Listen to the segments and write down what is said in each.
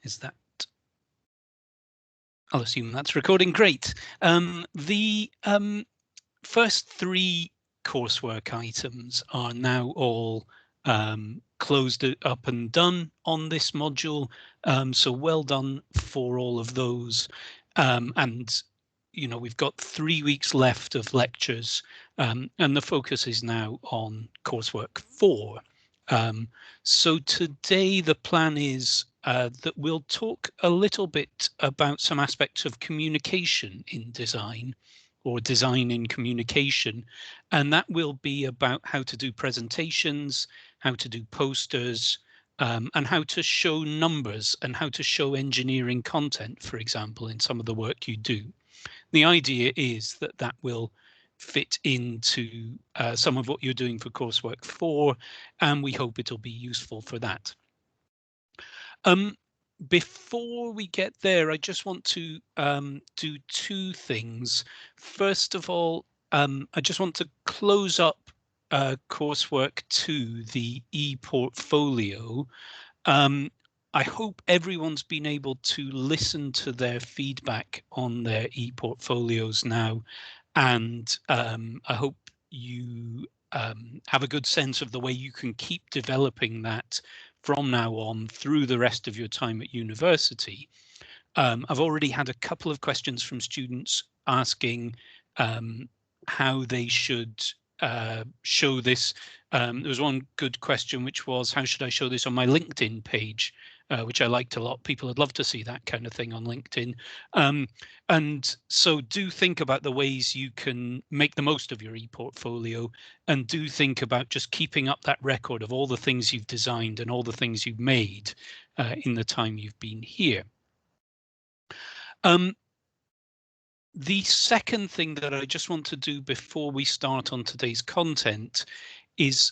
Is that? I'll assume that's recording. Great. The first 3 coursework items are now all closed up and done on this module. So well done for all of those. And we've got 3 weeks left of lectures, and the focus is now on coursework 4. So today the plan is that we'll talk a little bit about some aspects of communication in design, or design in communication, and that will be about how to do presentations, how to do posters, and how to show numbers and how to show engineering content, for example, in some of the work you do. The idea is that that will fit into some of what you're doing for coursework 4, and we hope it'll be useful for that. Before we get there, I just want to do 2 things. First of all, I just want to close up coursework 2, the e-portfolio. I hope everyone's been able to listen to their feedback on their e-portfolios now, and I hope you have a good sense of the way you can keep developing that from now on through the rest of your time at university. I've already had a couple of questions from students asking how they should show this. There was one good question, which was, how should I show this on my LinkedIn page? Which I liked a lot. People would love to see that kind of thing on LinkedIn. And so do think about the ways you can make the most of your e-portfolio, and do think about just keeping up that record of all the things you've designed and all the things you've made in the time you've been here. The second thing that I just want to do before we start on today's content is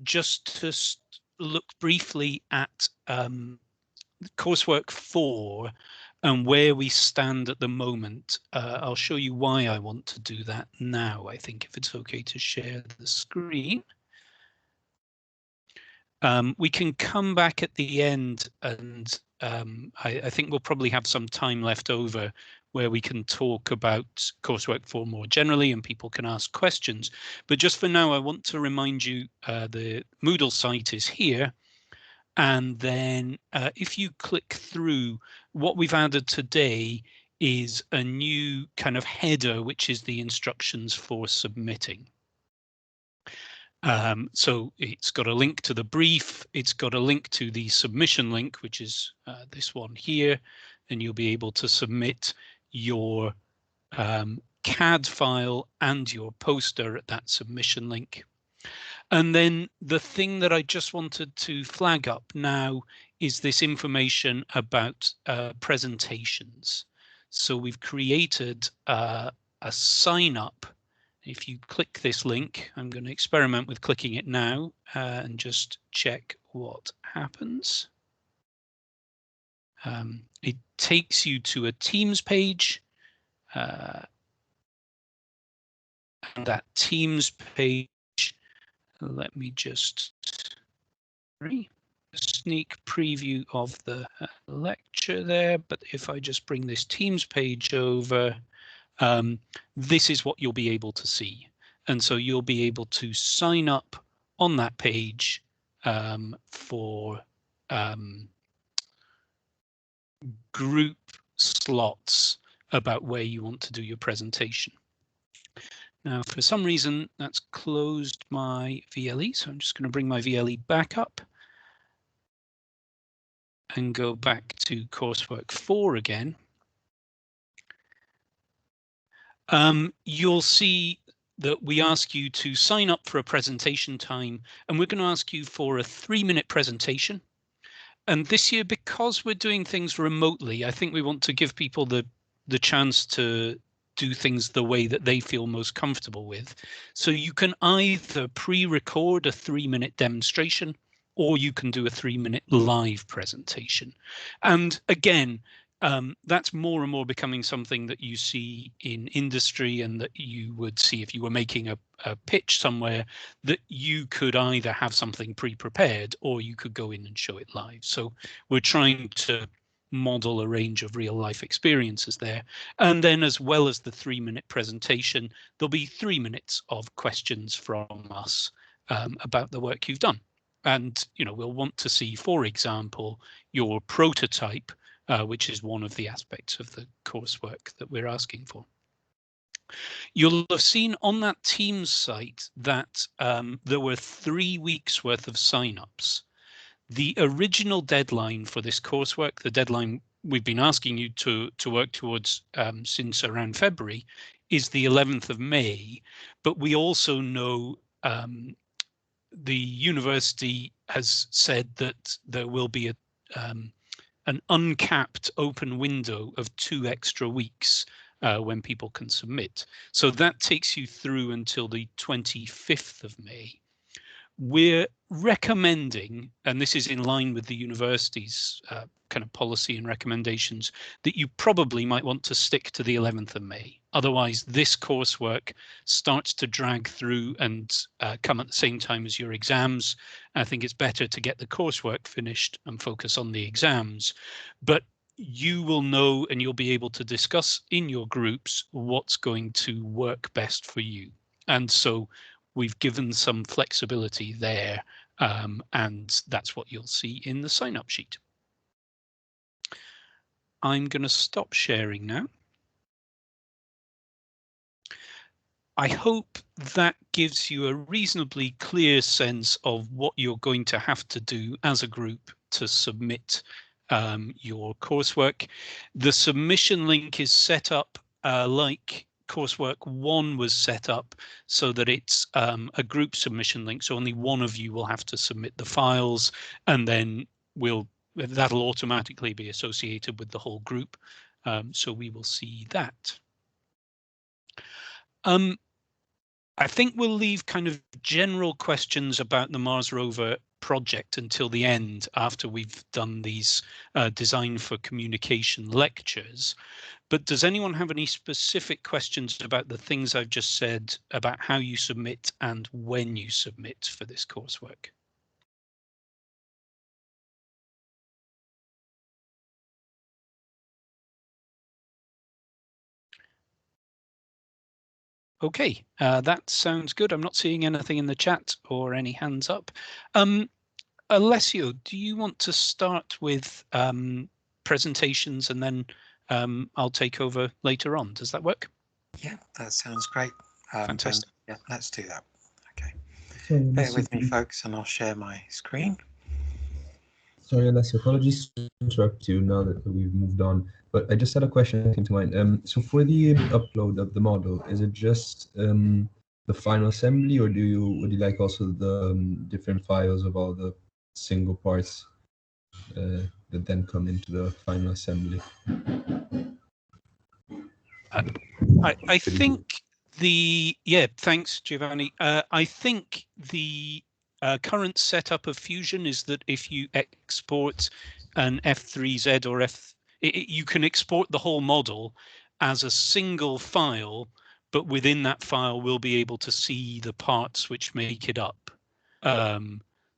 just to look briefly at coursework 4 and where we stand at the moment. I'll show you why I want to do that now, I think, if it's okay to share the screen. We can come back at the end, and I think we'll probably have some time left over where we can talk about coursework 4 more generally and people can ask questions. But just for now, I want to remind you the Moodle site is here. And then if you click through, what we've added today is a new kind of header, which is the instructions for submitting. So it's got a link to the brief, it's got a link to the submission link, which is this one here, and you'll be able to submit your CAD file and your poster at that submission link. And then the thing that I just wanted to flag up now is this information about presentations. So we've created a sign up. If you click this link, I'm going to experiment with clicking it now and just check what happens. It takes you to a Teams page. And that Teams page, let me just a sneak preview of the lecture there. But if I just bring this Teams page over, this is what you'll be able to see. And so you'll be able to sign up on that page for group slots about where you want to do your presentation. Now, for some reason, that's closed my VLE, so I'm just going to bring my VLE back up and go back to coursework 4 again. You'll see that we ask you to sign up for a presentation time, and we're going to ask you for a 3-minute presentation. And this year, because we're doing things remotely, I think we want to give people the chance to do things the way that they feel most comfortable with. So you can either pre-record a 3-minute demonstration, or you can do a 3-minute live presentation. And again, that's more and more becoming something that you see in industry, and that you would see if you were making a pitch somewhere, that you could either have something pre-prepared or you could go in and show it live. So we're trying to model a range of real life experiences there. And then, as well as the 3-minute presentation, there'll be 3 minutes of questions from us about the work you've done. And, you know, we'll want to see, for example, your prototype, which is one of the aspects of the coursework that we're asking for. You'll have seen on that Teams site that there were 3 weeks worth of signups. The original deadline for this coursework, the deadline we've been asking you to work towards since around February, is the 11th of May. But we also know the university has said that there will be an uncapped open window of 2 extra weeks when people can submit. So that takes you through until the 25th of May. We're recommending, and this is in line with the university's kind of policy and recommendations, that you probably might want to stick to the 11th of May. Otherwise, this coursework starts to drag through and come at the same time as your exams. I think it's better to get the coursework finished and focus on the exams. But you will know, and you'll be able to discuss in your groups what's going to work best for you. And so we've given some flexibility there, and that's what you'll see in the sign-up sheet. I'm going to stop sharing now. I hope that gives you a reasonably clear sense of what you're going to have to do as a group to submit your coursework. The submission link is set up like coursework 1 was set up, so that it's a group submission link. So only one of you will have to submit the files, and then that'll automatically be associated with the whole group. So we will see that. I think we'll leave kind of general questions about the Mars rover project until the end, after we've done these design for communication lectures. But does anyone have any specific questions about the things I've just said about how you submit and when you submit for this coursework? Okay, that sounds good. I'm not seeing anything in the chat or any hands up. Alessio, do you want to start with presentations, and then I'll take over later on? Does that work? Yeah, that sounds great. Fantastic. Yeah, let's do that. Okay. So, Bear with me, folks, and I'll share my screen. Sorry, Alessio, apologies to interrupt you now that we've moved on, but I just had a question that came to mind. So for the upload of the model, is it just the final assembly, or would you like also the different files of all the single parts that then come into the final assembly? I think thanks, Giovanni. I think the current setup of Fusion is that if you export an F3Z or you can export the whole model as a single file, but within that file we'll be able to see the parts which make it up.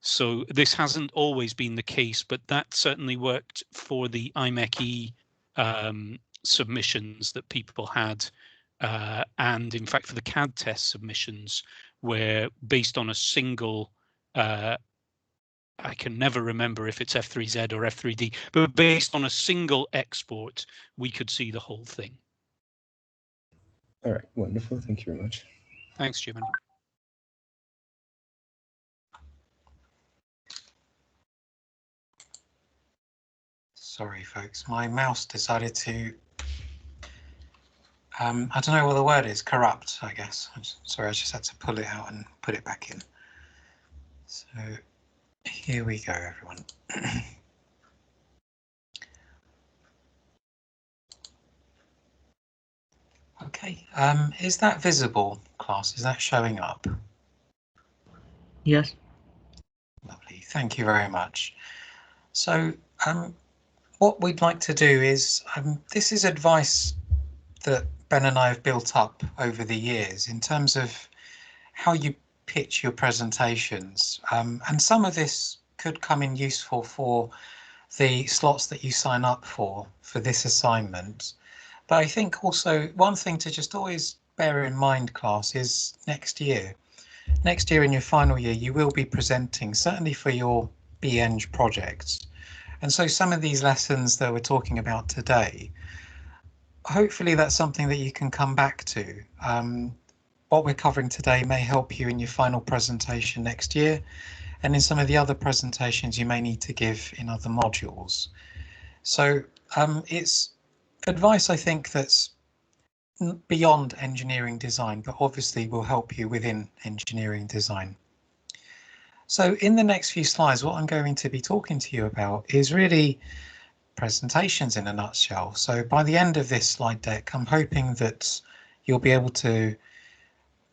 So this hasn't always been the case, but that certainly worked for the IMechE submissions that people had. And in fact, for the CAD test submissions, where based on a single, I can never remember if it's F3Z or F3D, but based on a single export, we could see the whole thing. All right, wonderful. Thank you very much. Thanks, Giovanni. Sorry, folks, my mouse decided to I don't know what the word is, corrupt, I guess. I'm sorry, I just had to pull it out and put it back in. So here we go, everyone. Okay, is that visible, class? Is that showing up? Yes. Lovely, thank you very much. So what we'd like to do is, this is advice that Ben and I have built up over the years in terms of how you pitch your presentations. And some of this could come in useful for the slots that you sign up for this assignment. But I think also one thing to just always bear in mind, class, is next year. Next year in your final year, you will be presenting, certainly for your BEng projects. And so some of these lessons that we're talking about today, hopefully that's something that you can come back to. What we're covering today may help you in your final presentation next year, and in some of the other presentations you may need to give in other modules. So it's advice, I think, that's beyond engineering design, but obviously will help you within engineering design. So in the next few slides, what I'm going to be talking to you about is really presentations in a nutshell. So by the end of this slide deck, I'm hoping that you'll be able to,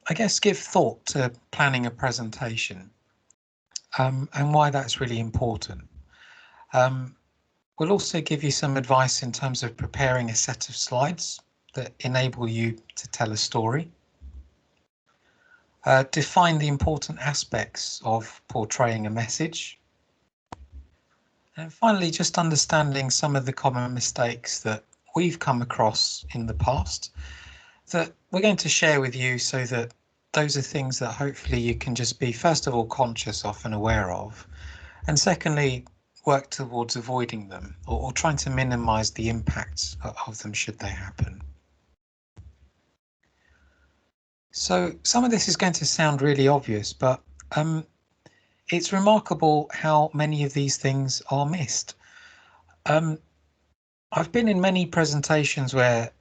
I guess, give thought to planning a presentation and why that's really important. We'll also give you some advice in terms of preparing a set of slides that enable you to tell a story. Define the important aspects of portraying a message. And finally, just understanding some of the common mistakes that we've come across in the past that we're going to share with you, so that those are things that hopefully you can just be, first of all, conscious of and aware of, and secondly, work towards avoiding them or trying to minimize the impacts of them should they happen. So some of this is going to sound really obvious, but it's remarkable how many of these things are missed. I've been in many presentations where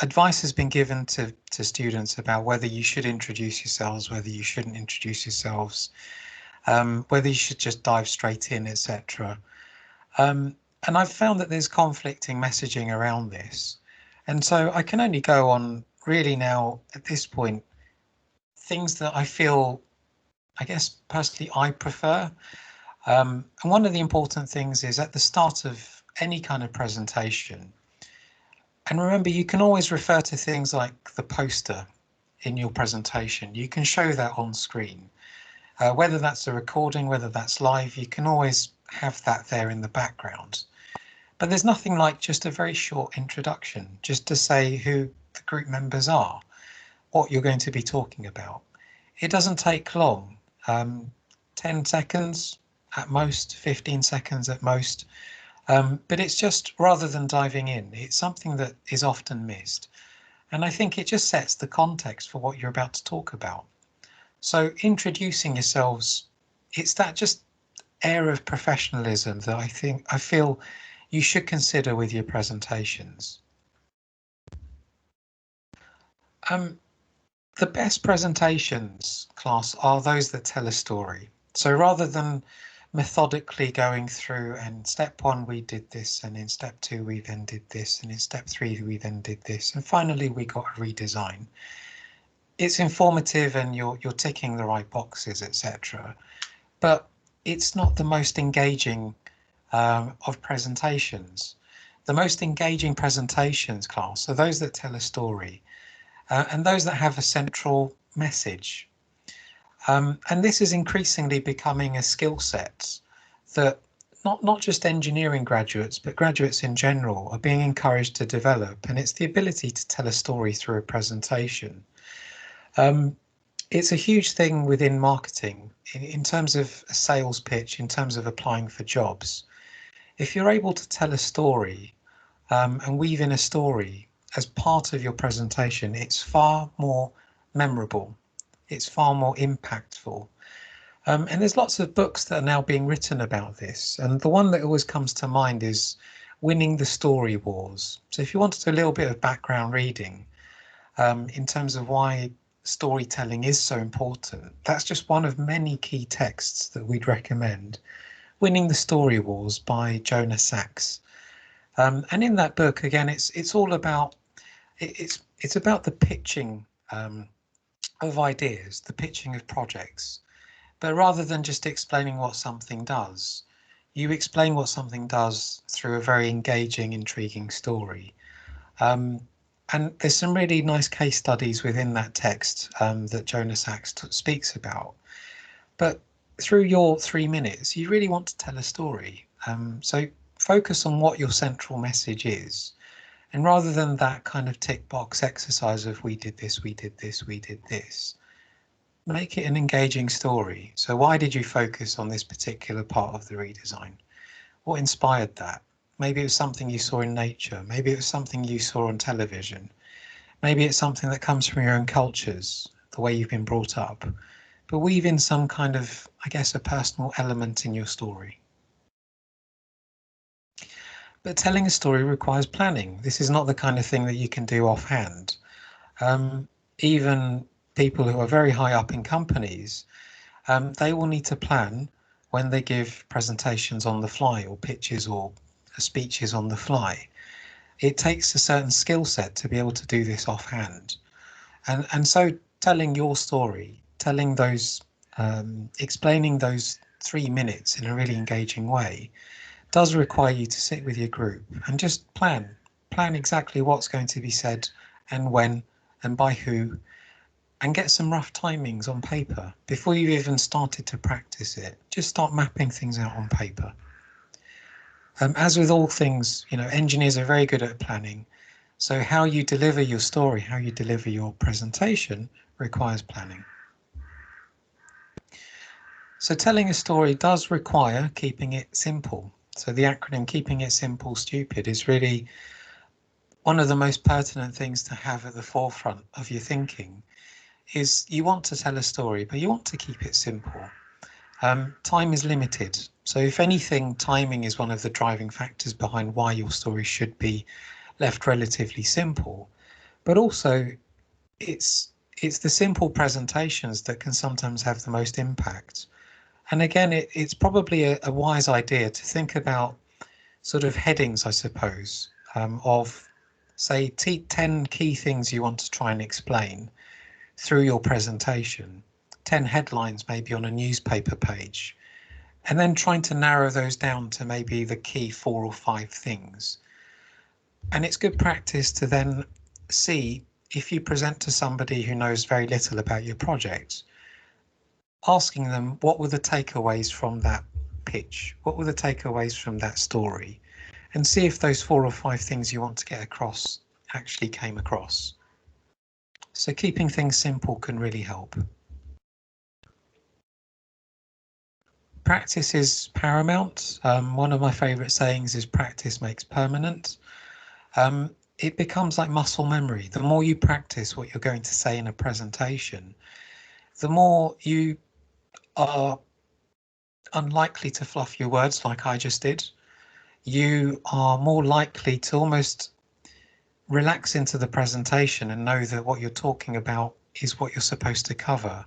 advice has been given to students about whether you should introduce yourselves, whether you shouldn't introduce yourselves, whether you should just dive straight in, etc. And I've found that there's conflicting messaging around this. And so I can only go on really now at this point, things that I feel, I guess personally, I prefer. And one of the important things is at the start of any kind of presentation, and remember, you can always refer to things like the poster in your presentation. You can show that on screen. Whether that's a recording, whether that's live, you can always have that there in the background. But there's nothing like just a very short introduction, just to say who the group members are, what you're going to be talking about. It doesn't take long, 10 seconds at most, 15 seconds at most. But it's just, rather than diving in, it's something that is often missed. And I think it just sets the context for what you're about to talk about. So introducing yourselves, it's that just air of professionalism that I feel you should consider with your presentations. The best presentations, class, are those that tell a story. So rather than methodically going through, and step one we did this, and in step two we then did this, and in step three we then did this, and finally we got a redesign. It's informative and you're ticking the right boxes, etc. But it's not the most engaging of presentations. The most engaging presentations, class, are those that tell a story and those that have a central message. And this is increasingly becoming a skill set that not just engineering graduates, but graduates in general are being encouraged to develop. And it's the ability to tell a story through a presentation. It's a huge thing within marketing in terms of a sales pitch, in terms of applying for jobs. If you're able to tell a story and weave in a story as part of your presentation, it's far more memorable. It's far more impactful. And there's lots of books that are now being written about this. And the one that always comes to mind is Winning the Story Wars. So if you wanted a little bit of background reading in terms of why storytelling is so important, that's just one of many key texts that we'd recommend. Winning the Story Wars by Jonah Sachs. And in that book, again, it's all about, it's about the pitching of ideas, the pitching of projects. But rather than just explaining what something does, You explain what something does through a very engaging, intriguing story. And there's some really nice case studies within that text that Jonas Sachs speaks about. But through your 3 minutes, you really want to tell a story. So focus on what your central message is. And rather than that kind of tick box exercise of we did this, we did this, we did this, make it an engaging story. So why did you focus on this particular part of the redesign? What inspired that? Maybe it was something you saw in nature. Maybe it was something you saw on television. Maybe it's something that comes from your own cultures, the way you've been brought up. But weave in some kind of, I guess, a personal element in your story. But telling a story requires planning. This is not the kind of thing that you can do offhand. Even people who are very high up in companies, they will need to plan when they give presentations on the fly or pitches or speeches on the fly. It takes a certain skill set to be able to do this offhand. And so telling your story, telling those, explaining those 3 minutes in a really engaging way does require you to sit with your group and just plan exactly what's going to be said and when and by who, and get some rough timings on paper before you've even started to practice it. Just start mapping things out on paper. As with all things, engineers are very good at planning. So how you deliver your story, how you deliver your presentation requires planning. So telling a story does require keeping it simple. So the acronym Keeping It Simple, Stupid is really one of the most pertinent things to have at the forefront of your thinking. Is you want to tell a story, but you want to keep it simple. Time is limited. So if anything, timing is one of the driving factors behind why your story should be left relatively simple. But also it's the simple presentations that can sometimes have the most impact. And again, it's probably a wise idea to think about sort of headings, I suppose, of say 10 key things you want to try and explain through your presentation, 10 headlines maybe on a newspaper page, and then trying to narrow those down to maybe the key 4 or 5 things. And it's good practice to then see if you present to somebody who knows very little about your project, asking them what were the takeaways from that pitch, what were the takeaways from that story, and see if those 4 or 5 things you want to get across actually came across. So keeping things simple can really help. Practice is paramount. One of my favorite sayings is practice makes permanent. It becomes like muscle memory. The more you practice what you're going to say in a presentation, the more you are unlikely to fluff your words like I just did. You are more likely to almost relax into the presentation and know that what you're talking about is what you're supposed to cover.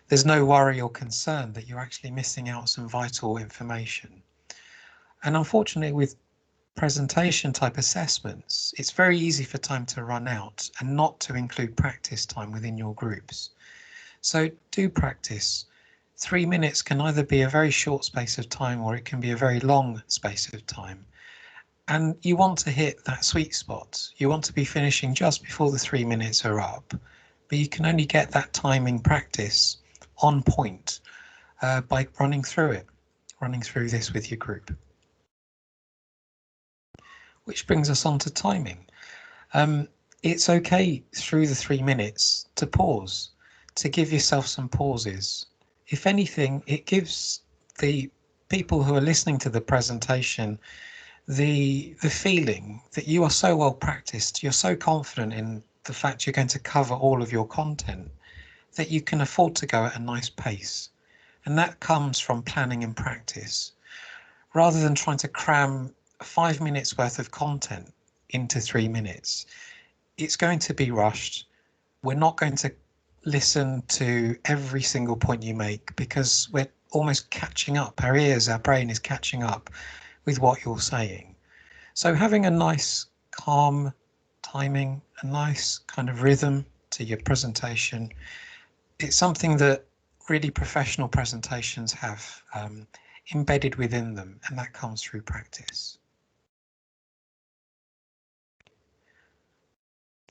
There's no worry or concern that you're actually missing out some vital information. And unfortunately, with presentation type assessments, it's very easy for time to run out and not to include practice time within your groups. So do practice. 3 minutes can either be a very short space of time or it can be a very long space of time. And you want to hit that sweet spot. You want to be finishing just before the 3 minutes are up, but you can only get that timing practice on point by running through this with your group. Which brings us on to timing. It's okay through the 3 minutes to pause, to give yourself some pauses. If anything, it gives the people who are listening to the presentation the feeling that you are so well practiced, you're so confident in the fact you're going to cover all of your content that you can afford to go at a nice pace. And that comes from planning and practice. Rather than trying to cram 5 minutes worth of content into 3 minutes, it's going to be rushed. We're not going to listen to every single point you make because we're almost catching up. Our ears, our brain is catching up with what you're saying. So having a nice calm timing, a nice kind of rhythm to your presentation, it's something that really professional presentations have. embedded within them, and that comes through practice.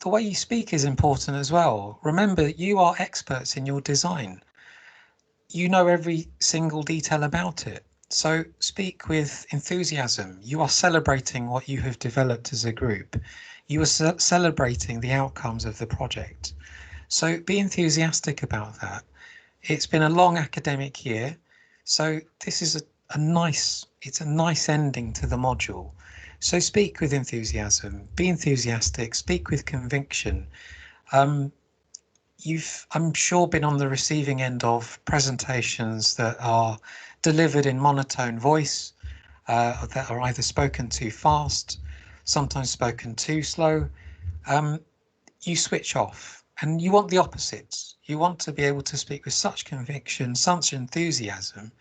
The way you speak is important as well. Remember, you are experts in your design. You know every single detail about it. So speak with enthusiasm. You are celebrating what you have developed as a group. You are celebrating the outcomes of the project. So be enthusiastic about that. It's been a long academic year, so this is a nice ending to the module. So speak with enthusiasm, be enthusiastic, speak with conviction. You've, I'm sure, been on the receiving end of presentations that are delivered in monotone voice, that are either spoken too fast, sometimes spoken too slow. You switch off, and you want the opposite. You want to be able to speak with such conviction, such enthusiasm,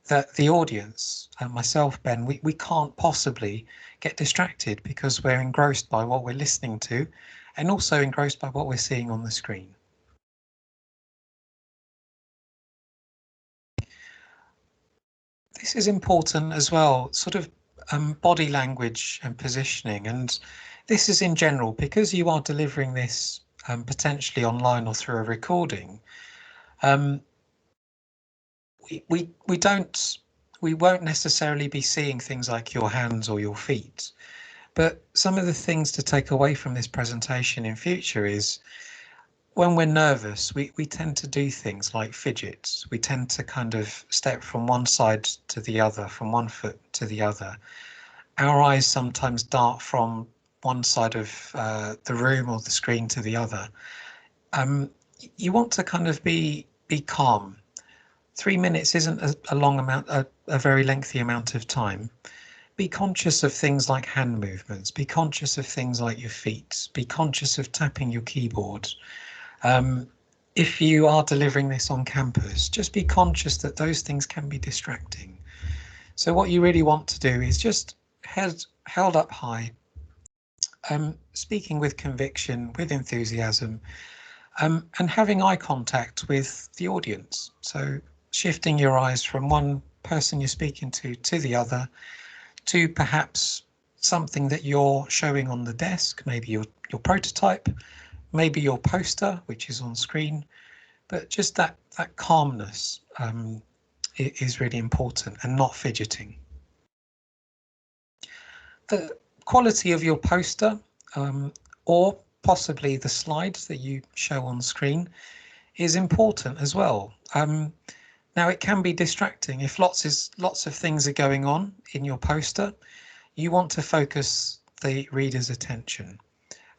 that the audience, and myself, Ben, we can't possibly get distracted because we're engrossed by what we're listening to and also engrossed by what we're seeing on the screen. This is important as well, sort of body language and positioning, and this is in general because you are delivering this potentially online or through a recording. We won't necessarily be seeing things like your hands or your feet, but some of the things to take away from this presentation in future is when we're nervous, we tend to do things like fidgets. We tend to kind of step from one side to the other, from one foot to the other. Our eyes sometimes dart from one side of the room or the screen to the other. You want to kind of be calm. 3 minutes isn't a long amount, a very lengthy amount of time. Be conscious of things like hand movements. Be conscious of things like your feet. Be conscious of tapping your keyboard. If you are delivering this on campus, just be conscious that those things can be distracting. So what you really want to do is just held up high, speaking with conviction, with enthusiasm, and having eye contact with the audience. So shifting your eyes from one person you're speaking to the other, to perhaps something that you're showing on the desk, maybe your prototype, maybe your poster, which is on screen, but just that calmness is really important, and not fidgeting. The quality of your poster, or possibly the slides that you show on screen, is important as well. Now it can be distracting if lots of things are going on in your poster. You want to focus the reader's attention.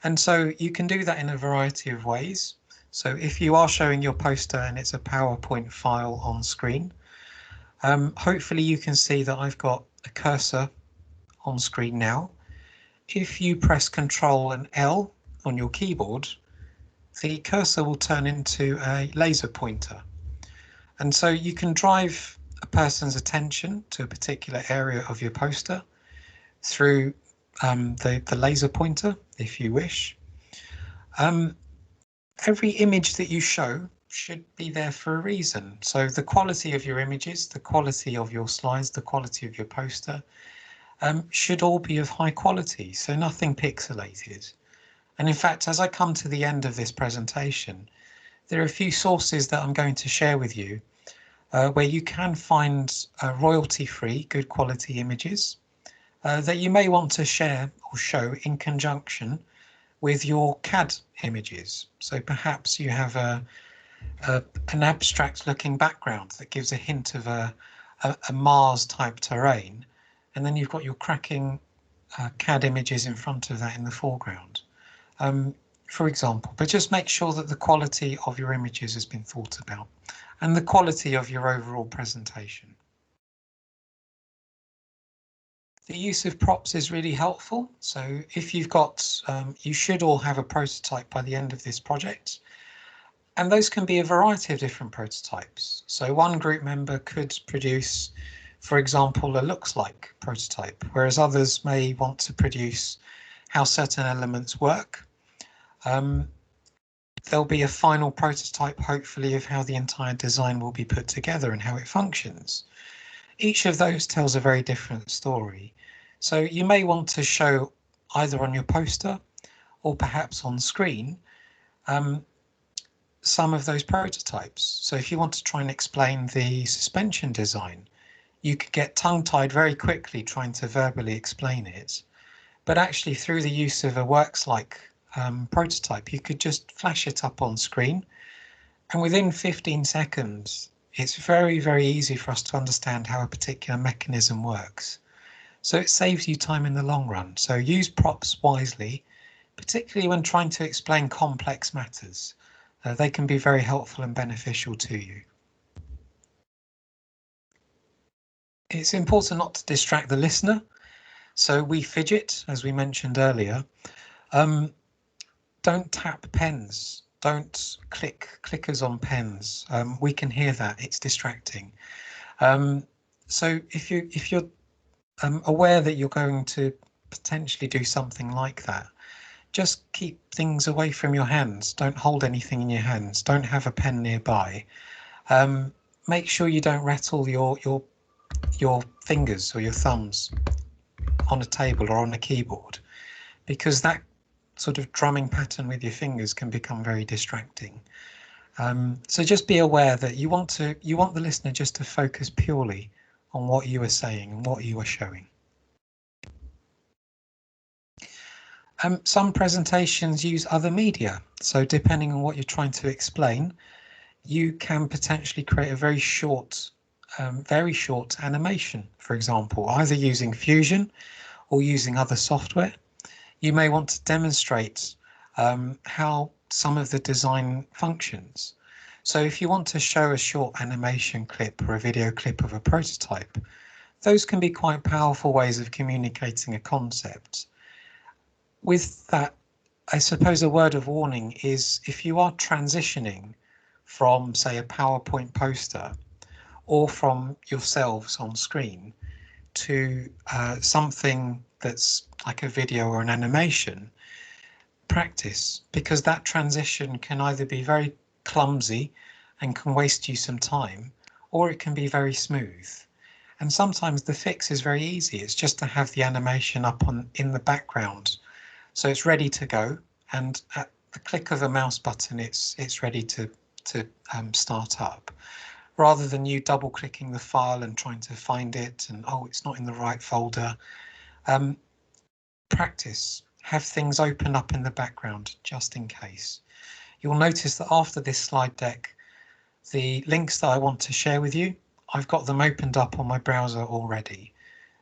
And so you can do that in a variety of ways. So if you are showing your poster and it's a PowerPoint file on screen, hopefully you can see that I've got a cursor on screen now. If you press Control and L on your keyboard, the cursor will turn into a laser pointer. And so you can drive a person's attention to a particular area of your poster through the laser pointer, if you wish. Every image that you show should be there for a reason. So the quality of your images, the quality of your slides, the quality of your poster should all be of high quality, so nothing pixelated. And in fact, as I come to the end of this presentation, there are a few sources that I'm going to share with you where you can find royalty-free, good quality images that you may want to share or show in conjunction with your CAD images. So perhaps you have an abstract looking background that gives a hint of a Mars type terrain, and then you've got your cracking CAD images in front of that in the foreground, for example. But just make sure that the quality of your images has been thought about, and the quality of your overall presentation. The use of props is really helpful. So if you've got, you should all have a prototype by the end of this project. And those can be a variety of different prototypes. So one group member could produce, for example, a looks like prototype, whereas others may want to produce how certain elements work. There'll be a final prototype, hopefully, of how the entire design will be put together and how it functions. Each of those tells a very different story. So you may want to show either on your poster or perhaps on screen some of those prototypes. So if you want to try and explain the suspension design, you could get tongue-tied very quickly trying to verbally explain it. But actually through the use of a works-like prototype, you could just flash it up on screen. And within 15 seconds, it's very, very easy for us to understand how a particular mechanism works. So it saves you time in the long run. So use props wisely, particularly when trying to explain complex matters. They can be very helpful and beneficial to you. It's important not to distract the listener. So we fidget, as we mentioned earlier. Don't tap pens. Don't click clickers on pens. We can hear that, it's distracting. So if you're aware that you're going to potentially do something like that, just keep things away from your hands. Don't hold anything in your hands. Don't have a pen nearby. Make sure you don't rattle your fingers or your thumbs on a table or on a keyboard, because that sort of drumming pattern with your fingers can become very distracting. So just be aware that you want the listener just to focus purely on what you are saying and what you are showing. Some presentations use other media, so depending on what you're trying to explain, you can potentially create a very short animation, for example, either using Fusion or using other software. You may want to demonstrate how some of the design functions. So if you want to show a short animation clip or a video clip of a prototype, those can be quite powerful ways of communicating a concept. With that, I suppose a word of warning is if you are transitioning from, say, a PowerPoint poster or from yourselves on screen to something that's like a video or an animation, practice, because that transition can either be very clumsy and can waste you some time, or it can be very smooth. And sometimes the fix is very easy. It's just to have the animation up in the background, so it's ready to go, and at the click of a mouse button, it's ready to start up, rather than you double clicking the file and trying to find it and, oh, it's not in the right folder. Practice, have things open up in the background just in case. You'll notice that after this slide deck, the links that I want to share with you, I've got them opened up on my browser already,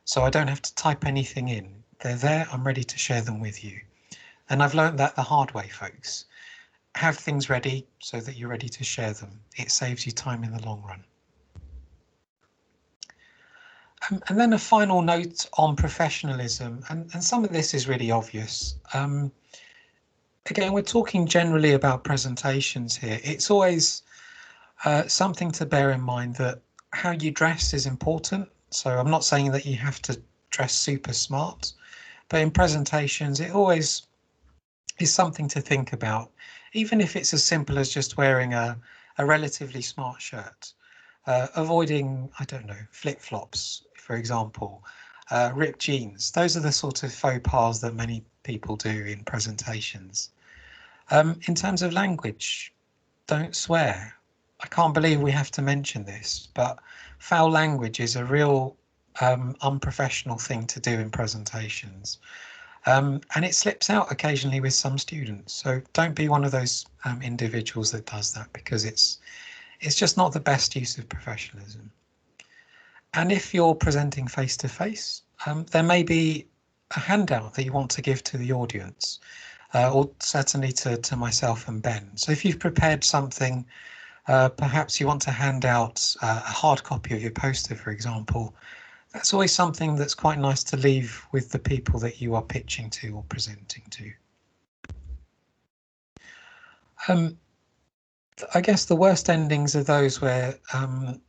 so I don't have to type anything in. They're there, I'm ready to share them with you. And I've learned that the hard way, folks. Have things ready so that you're ready to share them. It saves you time in the long run. And then a final note on professionalism, and some of this is really obvious. Again, we're talking generally about presentations here. It's always something to bear in mind that how you dress is important. So I'm not saying that you have to dress super smart, but in presentations, it always is something to think about, even if it's as simple as just wearing a relatively smart shirt. Avoiding, I don't know, flip-flops, for example, ripped jeans. Those are the sort of faux pas that many people do in presentations. In terms of language, don't swear. I can't believe we have to mention this, but foul language is a real unprofessional thing to do in presentations. And it slips out occasionally with some students. So don't be one of those individuals that does that, because it's just not the best use of professionalism. And if you're presenting face to face, there may be a handout that you want to give to the audience, or certainly to myself and Ben. So if you've prepared something, perhaps you want to hand out a hard copy of your poster, for example, that's always something that's quite nice to leave with the people that you are pitching to or presenting to. I guess the worst endings are those where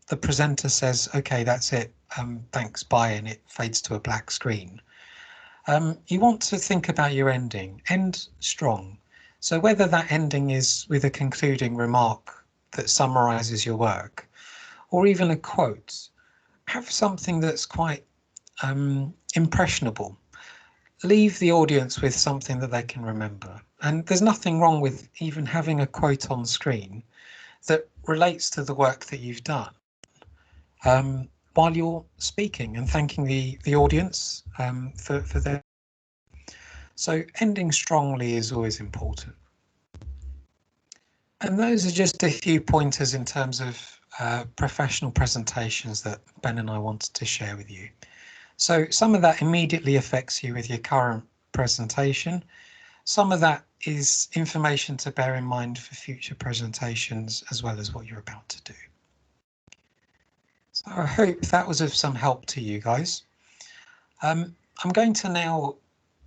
the presenter says, okay, that's it, thanks, bye, and it fades to a black screen. You want to think about your ending. End strong. So whether that ending is with a concluding remark that summarizes your work, or even a quote, have something that's quite impressionable. Leave the audience with something that they can remember. And there's nothing wrong with even having a quote on screen that relates to the work that you've done while you're speaking and thanking the audience for their. So ending strongly is always important. And those are just a few pointers in terms of professional presentations that Ben and I wanted to share with you. So some of that immediately affects you with your current presentation. Some of that is information to bear in mind for future presentations, as well as what you're about to do. So I hope that was of some help to you guys. I'm going to now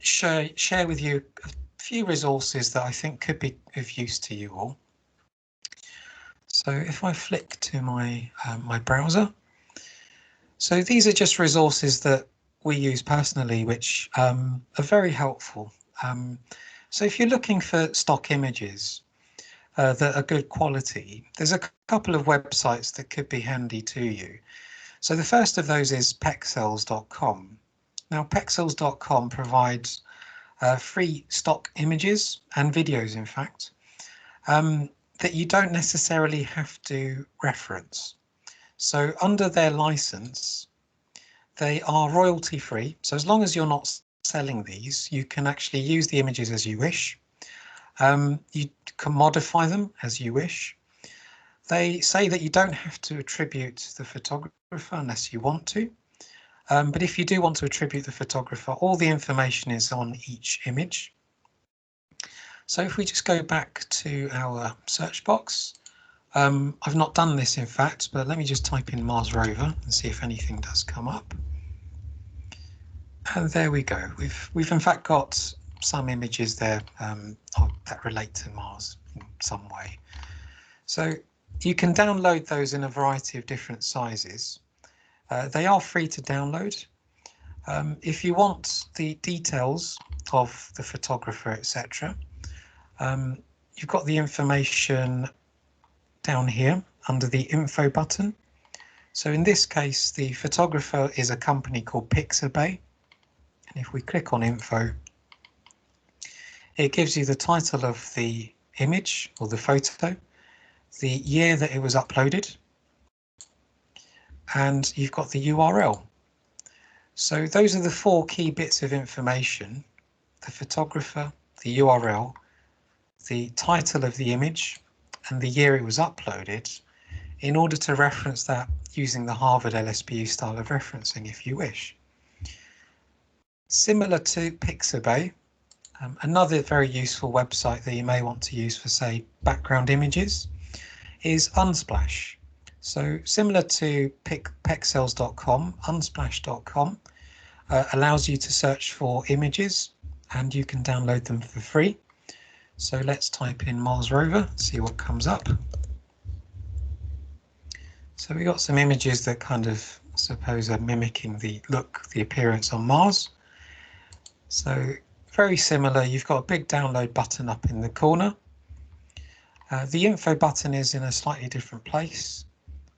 share with you a few resources that I think could be of use to you all. So if I flick to my my browser, so these are just resources that we use personally, which are very helpful. So if you're looking for stock images that are good quality, there's a couple of websites that could be handy to you. So the first of those is Pexels.com. Now Pexels.com provides free stock images and videos, in fact, that you don't necessarily have to reference. So under their license, they are royalty free. So as long as you're not selling these, you can actually use the images as you wish. You can modify them as you wish. They say that you don't have to attribute the photographer unless you want to. But if you do want to attribute the photographer, all the information is on each image. So if we just go back to our search box, I've not done this in fact, but let me just type in Mars rover and see if anything does come up. And there we go. We've in fact got some images there that relate to Mars in some way. So you can download those in a variety of different sizes. They are free to download. If you want the details of the photographer, etc., you've got the information down here under the info button. So in this case, the photographer is a company called Pixabay. And if we click on info, it gives you the title of the image or the photo, the year that it was uploaded, and you've got the URL. So those are the four key bits of information: the photographer, the URL, the title of the image, and the year it was uploaded, in order to reference that using the Harvard LSPU style of referencing if you wish. Similar to Pixabay, another very useful website that you may want to use for, say, background images is Unsplash. So similar to Pexels.com, Unsplash.com allows you to search for images and you can download them for free. So let's type in Mars rover, see what comes up. So we got some images that kind of, I suppose, are mimicking the look, the appearance on Mars. So very similar. You've got a big download button up in the corner. The info button is in a slightly different place.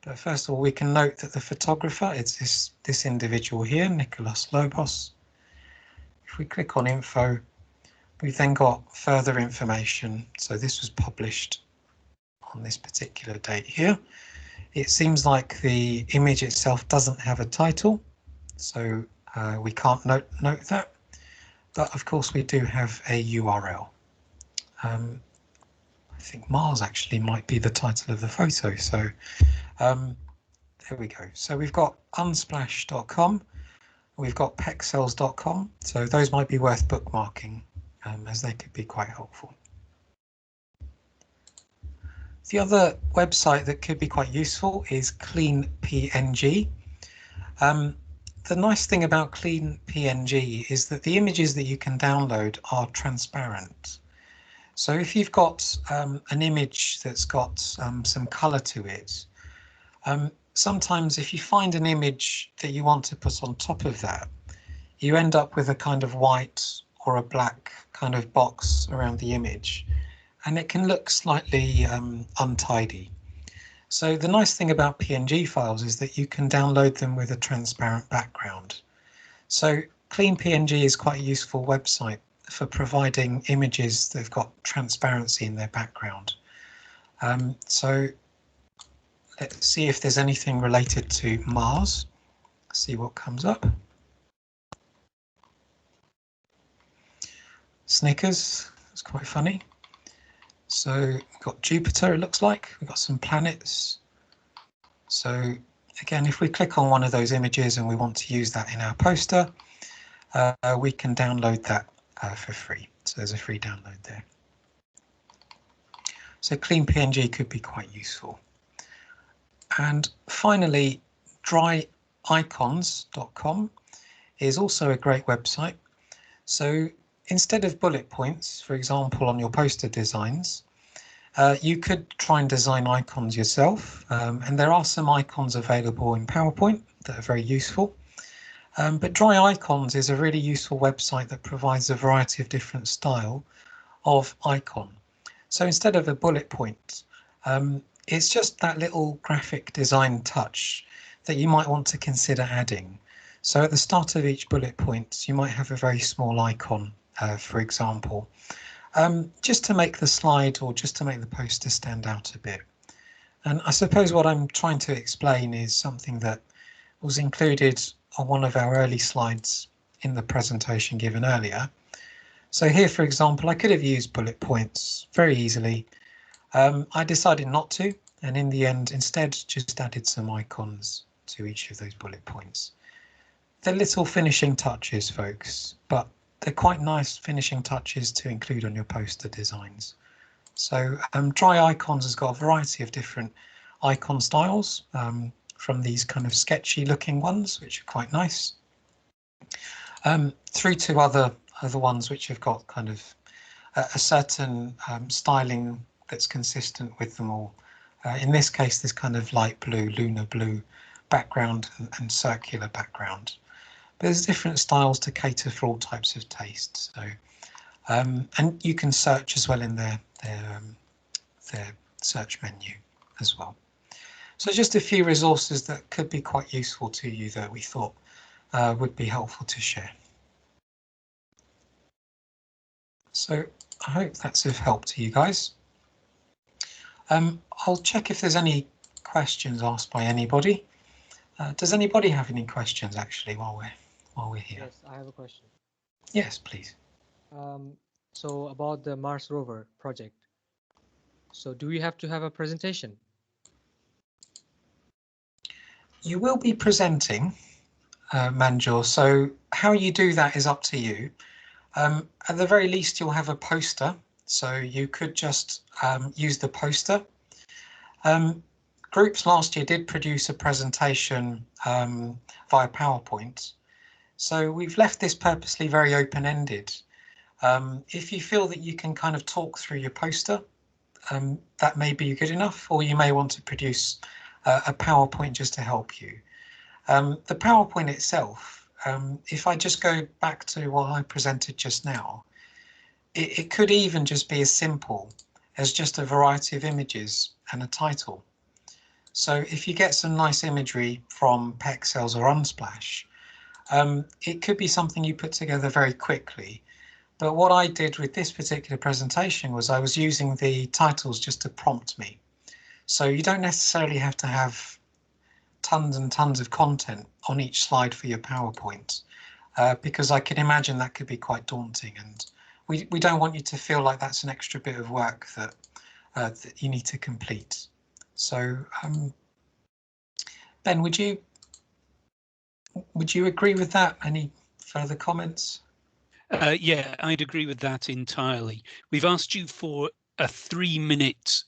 But first of all, we can note that the photographer is this individual here, Nicholas Lobos. If we click on info, we've then got further information. So this was published on this particular date here. It seems like the image itself doesn't have a title, so we can't note that. But of course we do have a URL. I think Mars actually might be the title of the photo. So there we go. So we've got unsplash.com, we've got pexels.com. So those might be worth bookmarking as they could be quite helpful. The other website that could be quite useful is CleanPNG. The nice thing about CleanPNG is that the images that you can download are transparent. So if you've got an image that's got some color to it, sometimes if you find an image that you want to put on top of that, you end up with a kind of white or a black kind of box around the image, and it can look slightly untidy. So the nice thing about PNG files is that you can download them with a transparent background. So Clean PNG is quite a useful website for providing images that have got transparency in their background. So let's see if there's anything related to Mars. See what comes up. Snickers, it's quite funny. So we've got Jupiter, it looks like. We've got some planets. So again, if we click on one of those images and we want to use that in our poster, we can download that for free. So there's a free download there. So Clean PNG could be quite useful. And finally, dryicons.com is also a great website. So instead of bullet points, for example, on your poster designs, you could try and design icons yourself. And there are some icons available in PowerPoint that are very useful. But Dry Icons is a really useful website that provides a variety of different style of icon. So instead of a bullet point, it's just that little graphic design touch that you might want to consider adding. So at the start of each bullet point, you might have a very small icon, for example, just to make the slide or just to make the poster stand out a bit. And I suppose what I'm trying to explain is something that was included on one of our early slides in the presentation given earlier. So here, for example, I could have used bullet points very easily. I decided not to, and in the end, instead, just added some icons to each of those bullet points. They're little finishing touches, folks, but they're quite nice finishing touches to include on your poster designs. So Dry Icons has got a variety of different icon styles, from these kind of sketchy looking ones, which are quite nice, through to other ones which have got kind of a certain styling that's consistent with them all. In this case, this kind of light blue, lunar blue background and circular background. But there's different styles to cater for all types of tastes. So, and you can search as well in their search menu as well. So just a few resources that could be quite useful to you that we thought would be helpful to share. So I hope that's of help to you guys. I'll check if there's any questions asked by anybody. Does anybody have any questions actually while we're here? Yes, I have a question. Yes, please. So about the Mars rover project. So do we have to have a presentation? You will be presenting, Manjor, so how you do that is up to you. At the very least, you'll have a poster, so you could just use the poster. Groups last year did produce a presentation via PowerPoint, so we've left this purposely very open-ended. If you feel that you can kind of talk through your poster, that may be good enough, or you may want to produce a PowerPoint just to help you. The PowerPoint itself, if I just go back to what I presented just now, it could even just be as simple as just a variety of images and a title. So if you get some nice imagery from Pexels or Unsplash, it could be something you put together very quickly. But what I did with this particular presentation was I was using the titles just to prompt me. So you don't necessarily have to have tons and tons of content on each slide for your PowerPoint, because I can imagine that could be quite daunting, and we don't want you to feel like that's an extra bit of work that you need to complete. So Ben, would you agree with that? Any further comments? Yeah, I'd agree with that entirely. We've asked you for a 3-minute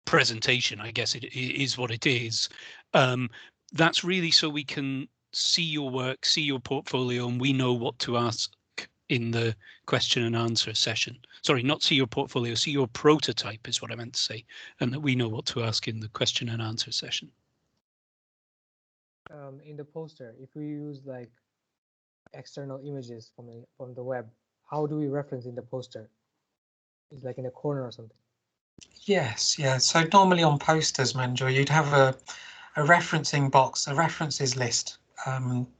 presentation, I guess it is what it is. That's really so we can see your work, see your portfolio, and we know what to ask in the question and answer session. Sorry, not see your portfolio, see your prototype is what I meant to say, and that we know what to ask in the question and answer session. In the poster, if we use like external images from the web, how do we reference in the poster? It's like in a corner or something. Yes, yeah. So normally on posters, Manjor, you'd have a referencing box, a references list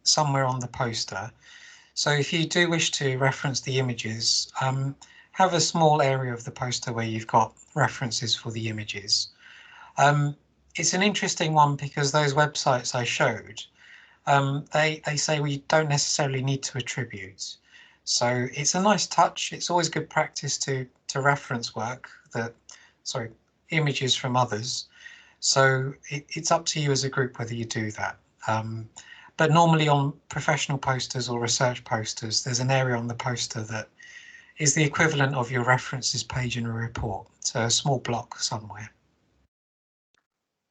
somewhere on the poster. So if you do wish to reference the images, have a small area of the poster where you've got references for the images. It's an interesting one because those websites I showed, they say we don't necessarily need to attribute. So it's a nice touch. It's always good practice to reference work images from others. So it's up to you as a group whether you do that. But normally on professional posters or research posters, there's an area on the poster that is the equivalent of your references page in a report. So a small block somewhere.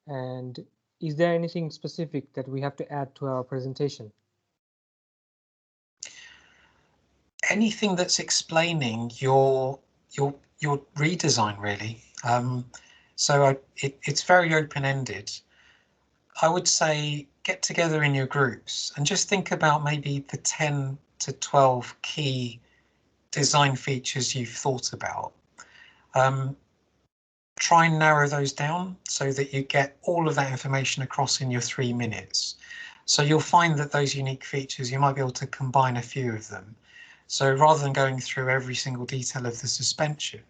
And is there anything specific that we have to add to our presentation? Anything that's explaining your redesign, really. It's very open-ended. I would say get together in your groups and just think about maybe the 10 to 12 key design features you've thought about. Try and narrow those down so that you get all of that information across in your 3 minutes. So you'll find that those unique features, you might be able to combine a few of them. So rather than going through every single detail of the suspension,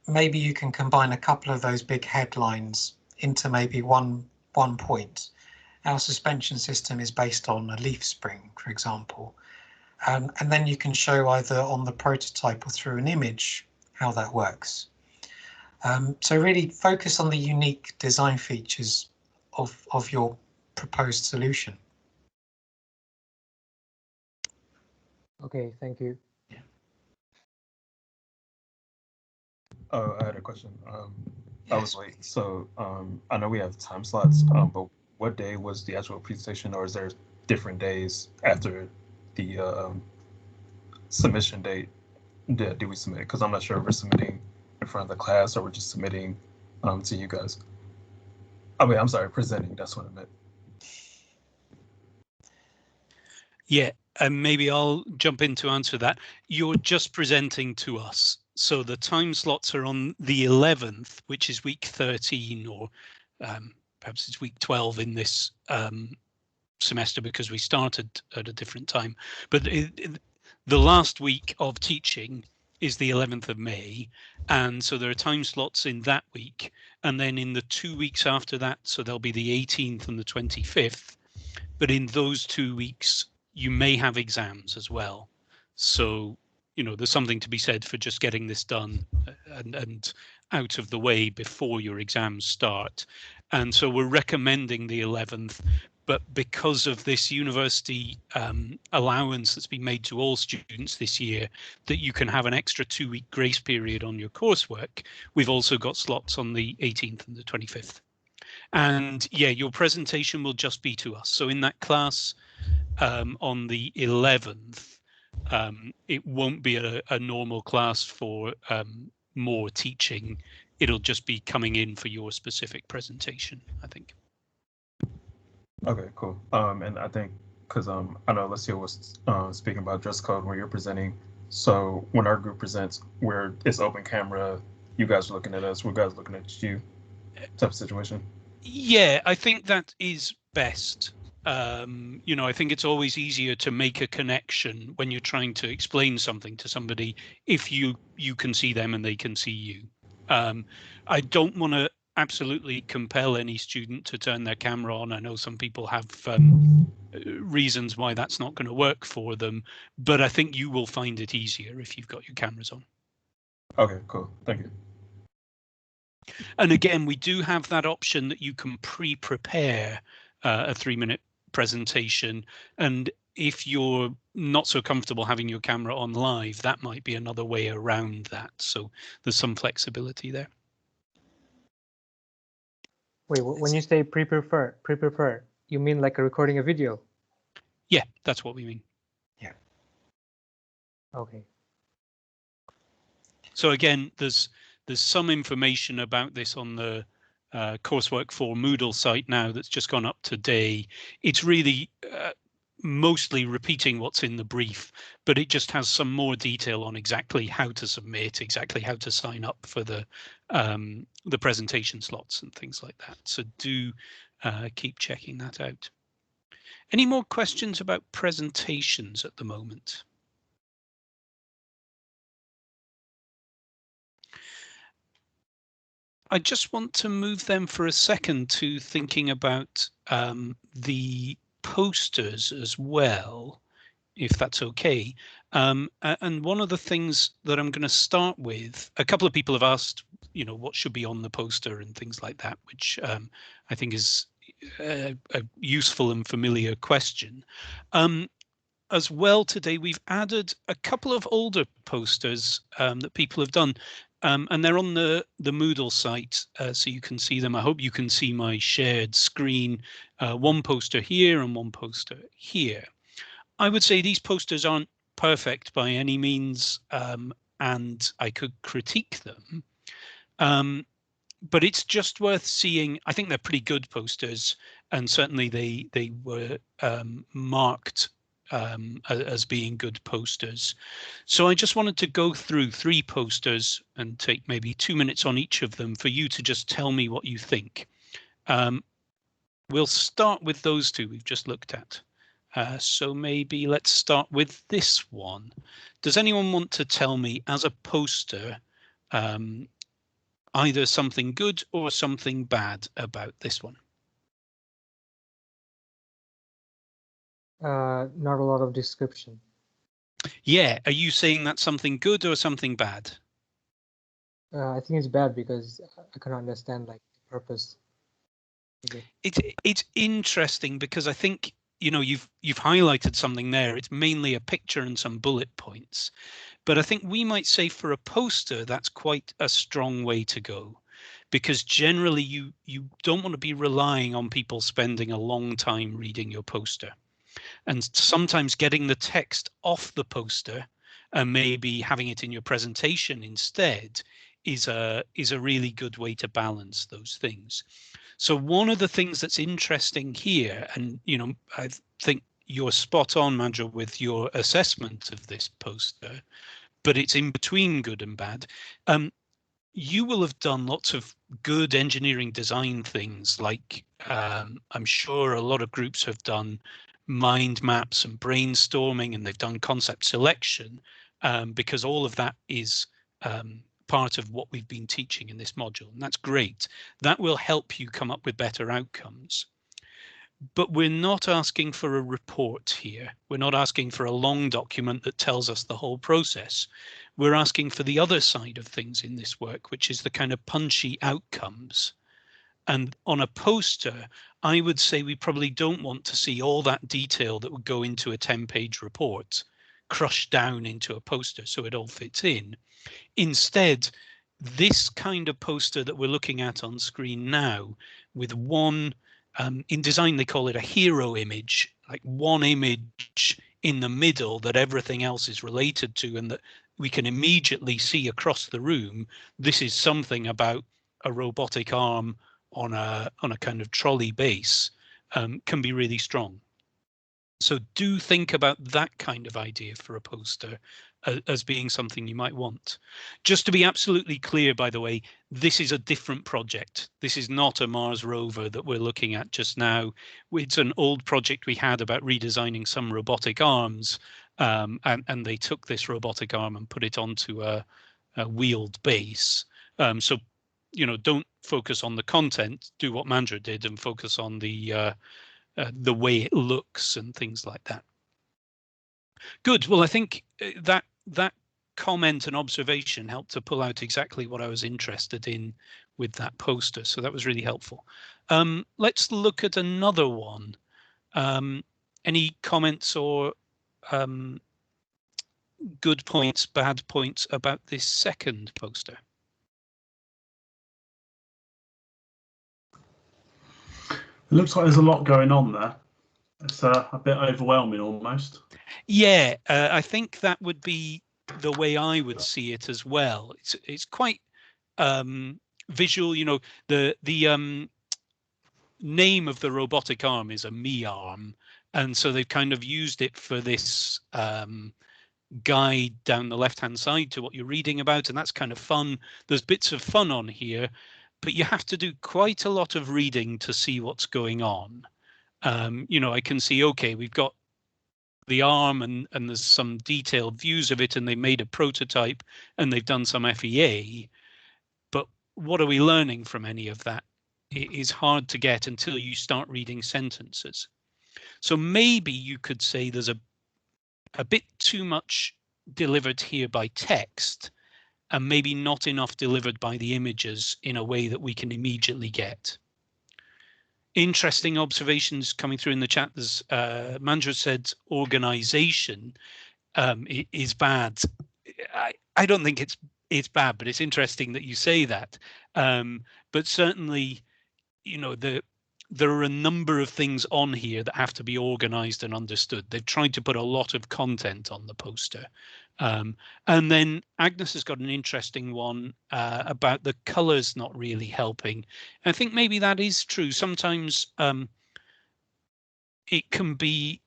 maybe you can combine a couple of those big headlines into maybe one point. Our suspension system is based on a leaf spring, for example. And then you can show either on the prototype or through an image how that works. So really focus on the unique design features of your proposed solution. Okay, thank you. Yeah. Oh, I had a question. I was Yes. late, so I know we have time slots, but what day was the actual presentation, or is there different days after the submission date that do we submit? Because I'm not sure if we're submitting in front of the class or we're just submitting to you guys. I mean, I'm sorry, presenting. That's what I meant. Yeah, and maybe I'll jump in to answer that. You're just presenting to us. So the time slots are on the 11th, which is week 13, or perhaps it's week 12 in this semester because we started at a different time. But the last week of teaching is the 11th of May. And so there are time slots in that week. And then in the 2 weeks after that, so there'll be the 18th and the 25th. But in those 2 weeks, you may have exams as well. So, you know, there's something to be said for just getting this done and out of the way before your exams start. And so we're recommending the 11th, but because of this university allowance that's been made to all students this year, that you can have an extra 2-week grace period on your coursework, we've also got slots on the 18th and the 25th. And yeah, your presentation will just be to us. So in that class on the 11th, it won't be a normal class for more teaching. It'll just be coming in for your specific presentation, I think. Okay, cool. And I think because I know Alessia was speaking about dress code when you're presenting. So when our group presents, where it's open camera, you guys are looking at us, we're guys looking at you, type of situation. Yeah, I think that is best. You know, I think it's always easier to make a connection when you're trying to explain something to somebody if you can see them and they can see you. I don't want to absolutely compel any student to turn their camera on. I know some people have reasons why that's not going to work for them, but I think you will find it easier if you've got your cameras on. Okay, cool. Thank you. And again, we do have that option that you can pre-prepare a 3-minute presentation. And if you're not so comfortable having your camera on live, that might be another way around that. So there's some flexibility there. Wait, when you say pre-prepare, you mean like recording a video? Yeah, that's what we mean. Yeah. Okay. So again, there's some information about this on the coursework for Moodle site now that's just gone up today. It's really mostly repeating what's in the brief, but it just has some more detail on exactly how to submit, exactly how to sign up for the presentation slots and things like that. So do keep checking that out. Any more questions about presentations at the moment? I just want to move them for a second to thinking about the posters as well, if that's okay. And one of the things that I'm going to start with, a couple of people have asked, you know, what should be on the poster and things like that, which I think is a useful and familiar question. As well today, we've added a couple of older posters that people have done. And they're on the Moodle site, so you can see them. I hope you can see my shared screen. One poster here and one poster here. I would say these posters aren't perfect by any means, and I could critique them. But it's just worth seeing. I think they're pretty good posters, and certainly they were marked as being good posters. So I just wanted to go through 3 posters and take maybe 2 minutes on each of them for you to just tell me what you think. We'll start with those 2 we've just looked at. So maybe let's start with this one. Does anyone want to tell me as a poster either something good or something bad about this one? Not a lot of description. Yeah, are you saying that's something good or something bad? I think it's bad because I cannot understand like the purpose. Okay. It's interesting because I think, you know, you've highlighted something there. It's mainly a picture and some bullet points, but I think we might say for a poster that's quite a strong way to go, because generally you don't want to be relying on people spending a long time reading your poster. And sometimes getting the text off the poster and maybe having it in your presentation instead is a really good way to balance those things. So one of the things that's interesting here, and you know, I think you're spot on, Mandra, with your assessment of this poster, but it's in between good and bad. You will have done lots of good engineering design things, like I'm sure a lot of groups have done mind maps and brainstorming, and they've done concept selection, because all of that is part of what we've been teaching in this module, and that's great. That will help you come up with better outcomes. But we're not asking for a report here. We're not asking for a long document that tells us the whole process. We're asking for the other side of things in this work, which is the kind of punchy outcomes. And on a poster, I would say we probably don't want to see all that detail that would go into a 10-page report crushed down into a poster so it all fits in. Instead, this kind of poster that we're looking at on screen now, with one, in design they call it a hero image, like one image in the middle that everything else is related to, and that we can immediately see across the room. This is something about a robotic arm on a kind of trolley base, can be really strong. So do think about that kind of idea for a poster as being something you might want. Just to be absolutely clear, by the way, this is a different project. This is not a Mars rover that we're looking at just now. It's an old project we had about redesigning some robotic arms, and they took this robotic arm and put it onto a wheeled base. So, you know, don't focus on the content, do what Mandra did and focus on the way it looks and things like that. Good. Well, I think that comment and observation helped to pull out exactly what I was interested in with that poster. So that was really helpful. Let's look at another one. Any comments or good points, bad points about this second poster? It looks like there's a lot going on there. It's a bit overwhelming almost. Yeah, I think that would be the way I would see it as well. It's quite visual, you know, the name of the robotic arm is a me arm, and so they've kind of used it for this guide down the left-hand side to what you're reading about, and that's kind of fun. There's bits of fun on here, but you have to do quite a lot of reading to see what's going on. You know, I can see, okay, we've got the arm and there's some detailed views of it, and they made a prototype and they've done some FEA, but what are we learning from any of that? It is hard to get until you start reading sentences. So maybe you could say there's a bit too much delivered here by text, and maybe not enough delivered by the images in a way that we can immediately get. Interesting observations coming through in the chat. There's Mandra said organization is bad. I don't think it's bad, but it's interesting that you say that. But certainly, you know, there are a number of things on here that have to be organized and understood. They've tried to put a lot of content on the poster. And then Agnes has got an interesting one about the colors not really helping. I think maybe that is true. Sometimes it can be,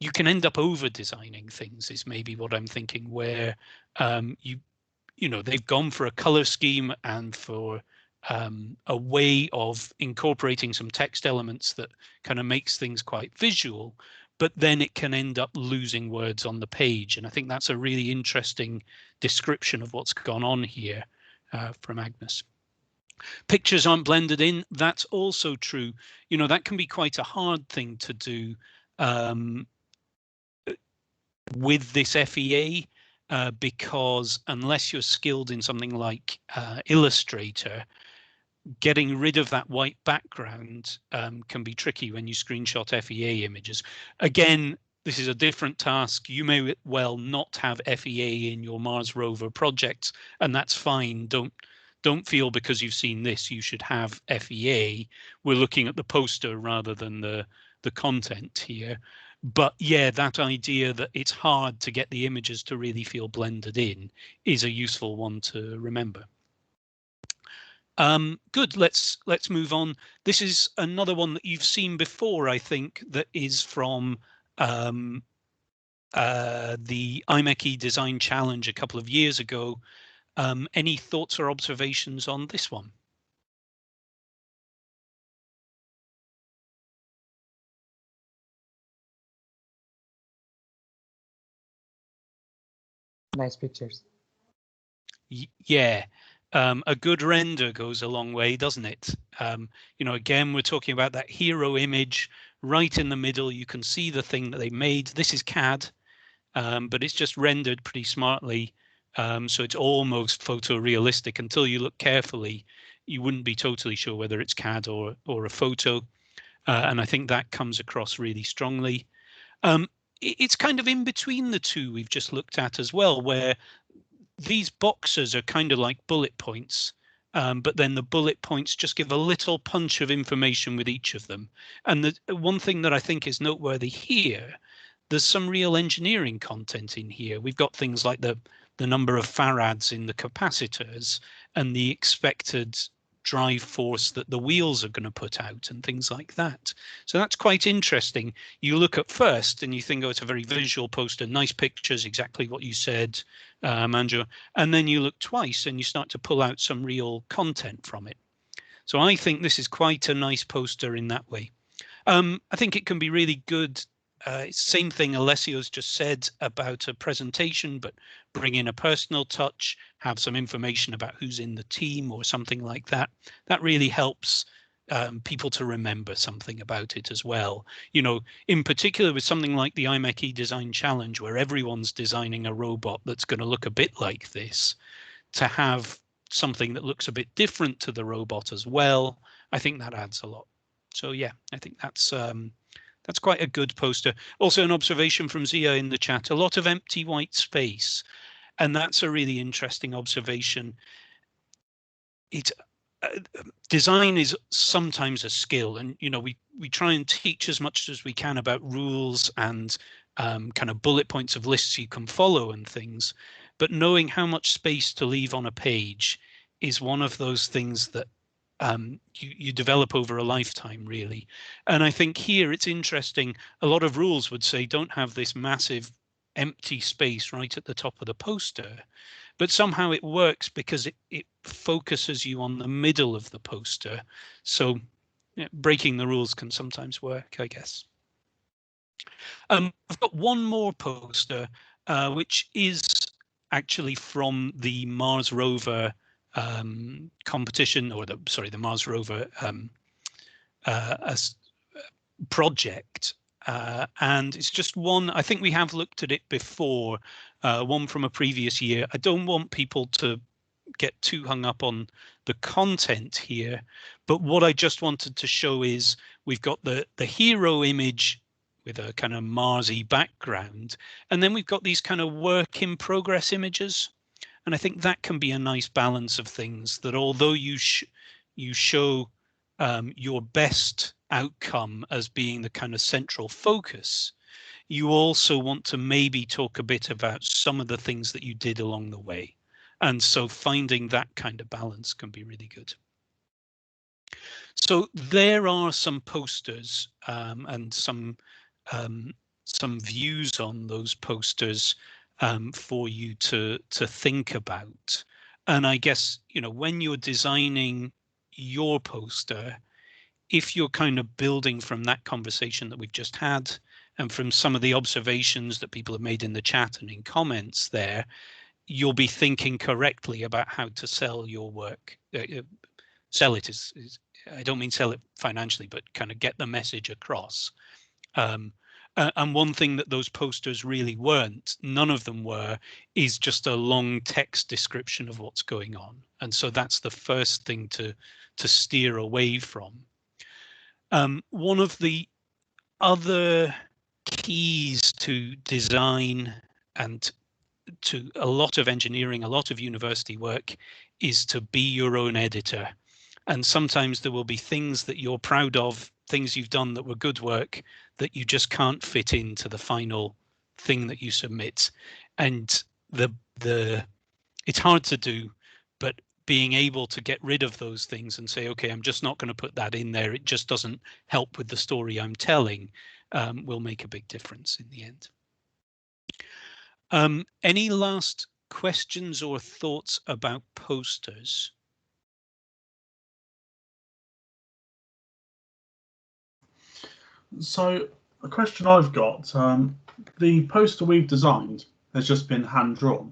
you can end up over designing things is maybe what I'm thinking, where you know, they've gone for a color scheme and for a way of incorporating some text elements that kind of makes things quite visual, but then it can end up losing words on the page. And I think that's a really interesting description of what's gone on here from Agnes. Pictures aren't blended in. That's also true. You know, that can be quite a hard thing to do with this FEA, because unless you're skilled in something like Illustrator, getting rid of that white background can be tricky when you screenshot FEA images. Again, this is a different task. You may well not have FEA in your Mars rover projects, and that's fine. Don't feel because you've seen this you should have FEA. We're looking at the poster rather than the content here. But yeah, that idea that it's hard to get the images to really feel blended in is a useful one to remember. Good, let's move on. This is another one that you've seen before, I think, that is from the IMechE Design Challenge a couple of years ago. Any thoughts or observations on this one? Nice pictures. Yeah. A good render goes a long way, doesn't it? You know, again, we're talking about that hero image right in the middle. You can see the thing that they made. This is CAD, but it's just rendered pretty smartly. So it's almost photorealistic. Until you look carefully, you wouldn't be totally sure whether it's CAD or a photo. And I think that comes across really strongly. It's kind of in between the two we've just looked at as well, where these boxes are kind of like bullet points, but then the bullet points just give a little punch of information with each of them. And the one thing that I think is noteworthy here, there's some real engineering content in here. We've got things like the number of farads in the capacitors and the expected drive force that the wheels are going to put out and things like that. So that's quite interesting. You look at first and you think, oh, it's a very visual poster, nice pictures, exactly what you said, Manjo. And then you look twice and you start to pull out some real content from it. So I think this is quite a nice poster in that way. I think it can be really good. Same thing Alessio's just said about a presentation, but bring in a personal touch, have some information about who's in the team or something like that. That really helps people to remember something about it as well. You know, in particular with something like the IMechE Design Challenge, where everyone's designing a robot that's going to look a bit like this, to have something that looks a bit different to the robot as well, I think that adds a lot. So yeah, I think that's quite a good poster. Also an observation from Zia in the chat, a lot of empty white space. And that's a really interesting observation. Design is sometimes a skill, and you know, we try and teach as much as we can about rules and kind of bullet points of lists you can follow and things, but knowing how much space to leave on a page is one of those things that you develop over a lifetime, really. And I think here it's interesting. A lot of rules would say don't have this massive empty space right at the top of the poster, but somehow it works because it focuses you on the middle of the poster. So breaking the rules can sometimes work, I guess. I've got one more poster, which is actually from the Mars rover competition, or the Mars rover project. And it's just one, I think we have looked at it before, one from a previous year. I don't want people to get too hung up on the content here, but what I just wanted to show is we've got the hero image with a kind of Marsy background, and then we've got these kind of work in progress images. And I think that can be a nice balance of things, that although you show your best outcome as being the kind of central focus, you also want to maybe talk a bit about some of the things that you did along the way. And so finding that kind of balance can be really good. So there are some posters and some views on those posters for you to think about. And I guess, you know, when you're designing your poster, if you're kind of building from that conversation that we've just had and from some of the observations that people have made in the chat and in comments there, you'll be thinking correctly about how to sell your work. Sell it is I don't mean sell it financially, but kind of get the message across. And one thing that those posters really weren't, none of them were, is just a long text description of what's going on. And so that's the first thing to steer away from. One of the other keys to design and to a lot of engineering, a lot of university work, is to be your own editor. And sometimes there will be things that you're proud of, things you've done that were good work, that you just can't fit into the final thing that you submit. And it's hard to do, but being able to get rid of those things and say, okay, I'm just not going to put that in there, it just doesn't help with the story I'm telling, will make a big difference in the end. Any last questions or thoughts about posters? So a question I've got, the poster we've designed has just been hand drawn,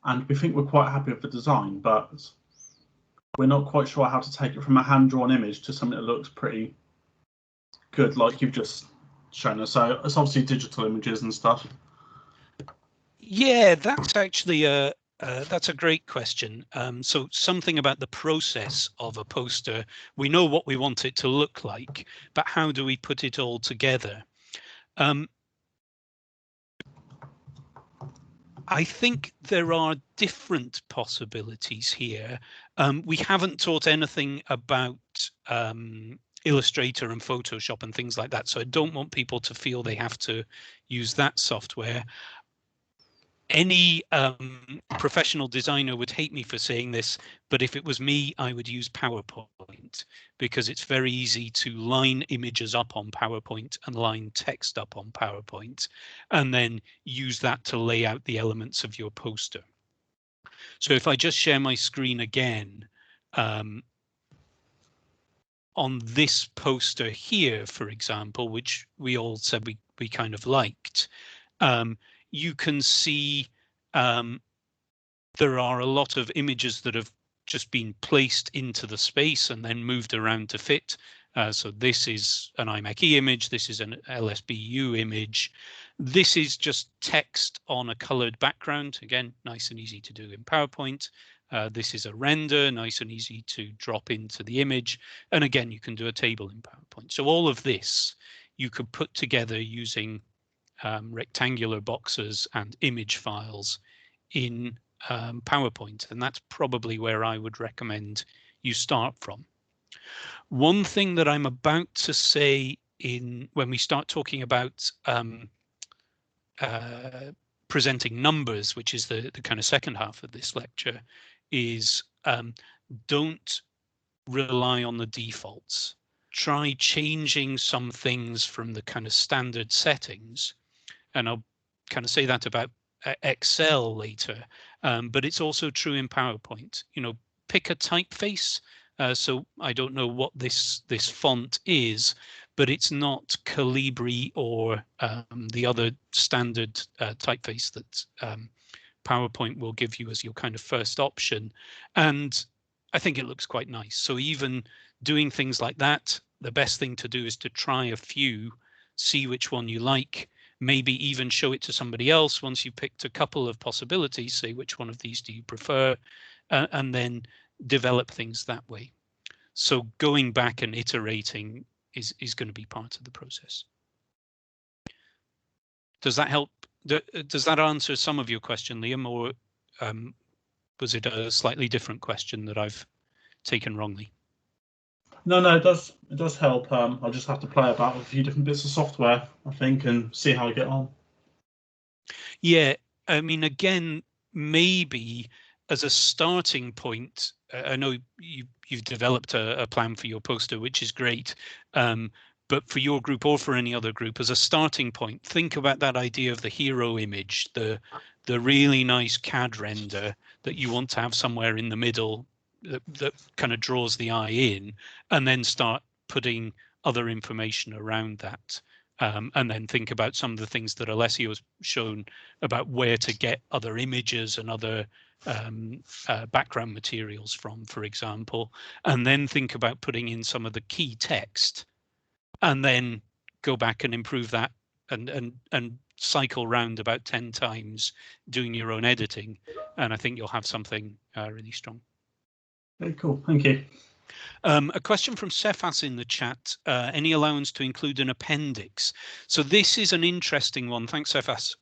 and we think we're quite happy with the design, but we're not quite sure how to take it from a hand drawn image to something that looks pretty good, like you've just shown us. So it's obviously digital images and stuff. Yeah, that's actually that's a great question. So something about the process of a poster. We know what we want it to look like, but how do we put it all together? I think there are different possibilities here. We haven't taught anything about Illustrator and Photoshop and things like that, so I don't want people to feel they have to use that software. Any professional designer would hate me for saying this, but if it was me, I would use PowerPoint, because it's very easy to line images up on PowerPoint and line text up on PowerPoint, and then use that to lay out the elements of your poster. So if I just share my screen again, on this poster here, for example, which we all said we kind of liked, you can see there are a lot of images that have just been placed into the space and then moved around to fit. So this is an IMAC-E image, this is an LSBU image. This is just text on a colored background. Again, nice and easy to do in PowerPoint. This is a render, nice and easy to drop into the image. And again, you can do a table in PowerPoint. So all of this you could put together using rectangular boxes and image files in PowerPoint, and that's probably where I would recommend you start from. One thing that I'm about to say when we start talking about presenting numbers, which is the kind of second half of this lecture, is don't rely on the defaults. Try changing some things from the kind of standard settings, and I'll kind of say that about Excel later, but it's also true in PowerPoint. You know, pick a typeface. So I don't know what this font is, but it's not Calibri or the other standard typeface that PowerPoint will give you as your kind of first option. And I think it looks quite nice. So even doing things like that, the best thing to do is to try a few, see which one you like, maybe even show it to somebody else once you've picked a couple of possibilities, say which one of these do you prefer, and then develop things that way. So going back and iterating is going to be part of the process. Does that help? Does that answer some of your question, Liam, or was it a slightly different question that I've taken wrongly? No, it does help. I'll just have to play about with a few different bits of software, I think, and see how I get on. Yeah, I mean, again, maybe as a starting point, I know you've developed a plan for your poster, which is great. But for your group or for any other group, as a starting point, think about that idea of the hero image, the really nice CAD render that you want to have somewhere in the middle that kind of draws the eye in, and then start putting other information around that. And then think about some of the things that Alessio's shown about where to get other images and other background materials from, for example, and then think about putting in some of the key text, and then go back and improve that and cycle round about 10 times doing your own editing. And I think you'll have something really strong. Very cool, thank you. A question from Cephas in the chat, any allowance to include an appendix? So this is an interesting one. Thanks, Cephas.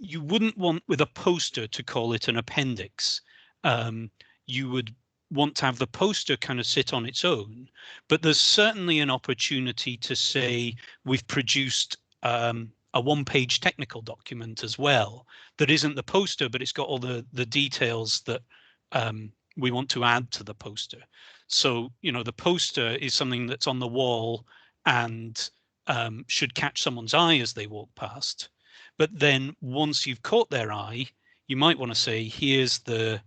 You wouldn't want with a poster to call it an appendix. You would want to have the poster kind of sit on its own, but there's certainly an opportunity to say we've produced a one-page technical document as well that isn't the poster, but it's got all the details that we want to add to the poster. So, you know, the poster is something that's on the wall and should catch someone's eye as they walk past. But then once you've caught their eye, you might want to say, here's the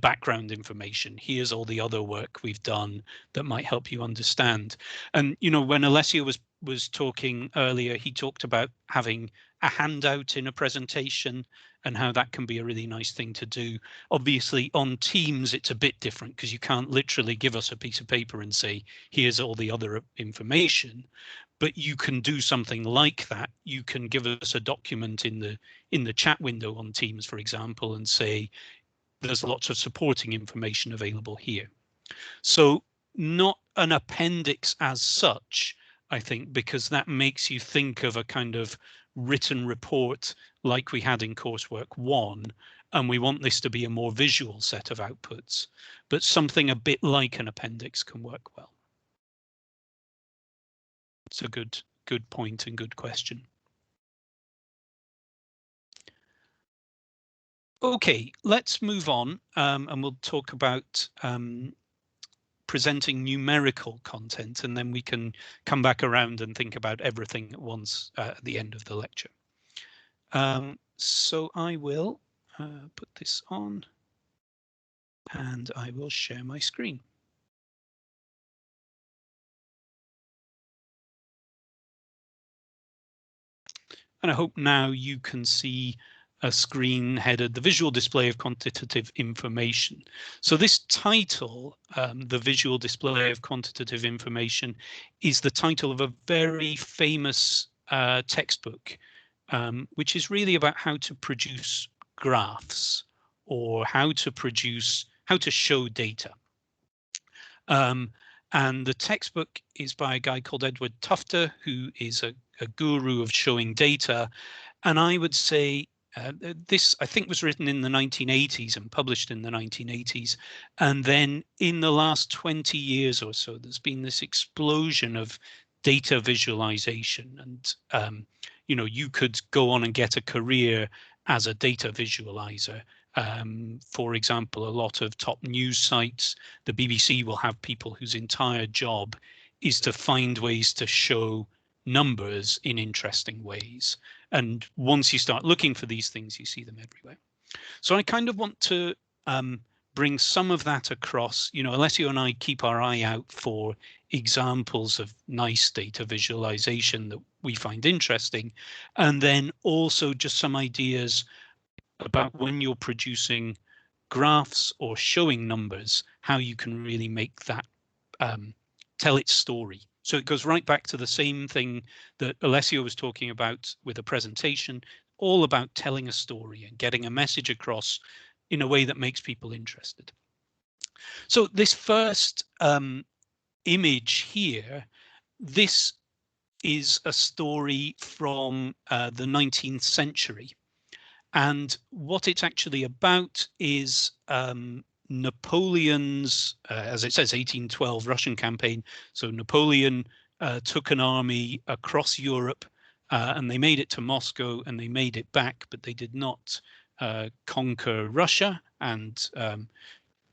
background information. Here's all the other work we've done that might help you understand. And, you know, when Alessio was talking earlier, he talked about having a handout in a presentation and how that can be a really nice thing to do. Obviously on Teams, it's a bit different because you can't literally give us a piece of paper and say, here's all the other information, but you can do something like that. You can give us a document in the chat window on Teams, for example, and say, there's lots of supporting information available here. So not an appendix as such, I think, because that makes you think of a kind of written report like we had in coursework 1, and we want this to be a more visual set of outputs, but something a bit like an appendix can work well. It's a good point and good question. Okay, let's move on, and we'll talk about presenting numerical content, and then we can come back around and think about everything at once at the end of the lecture. So I will put this on, and I will share my screen. And I hope now you can see a screen headed, the visual display of quantitative information. So this title, the visual display of quantitative information, is the title of a very famous textbook, which is really about how to produce graphs or how to show data. And the textbook is by a guy called Edward Tufte, who is a guru of showing data. And I would say this, I think, was written in the 1980s and published in the 1980s. And then in the last 20 years or so, there's been this explosion of data visualization. And, you know, you could go on and get a career as a data visualizer For example, a lot of top news sites, the BBC will have people whose entire job is to find ways to show numbers in interesting ways. And once you start looking for these things, you see them everywhere. So I kind of want to bring some of that across. You know, Alessio and I keep our eye out for examples of nice data visualization that we find interesting, and then also just some ideas about when you're producing graphs or showing numbers, how you can really make that tell its story. So it goes right back to the same thing that Alessio was talking about with a presentation, all about telling a story and getting a message across in a way that makes people interested. So this first image here, this is a story from the 19th century. And what it's actually about is Napoleon's, as it says, 1812 Russian campaign. So Napoleon took an army across Europe and they made it to Moscow and they made it back, but they did not conquer Russia. And,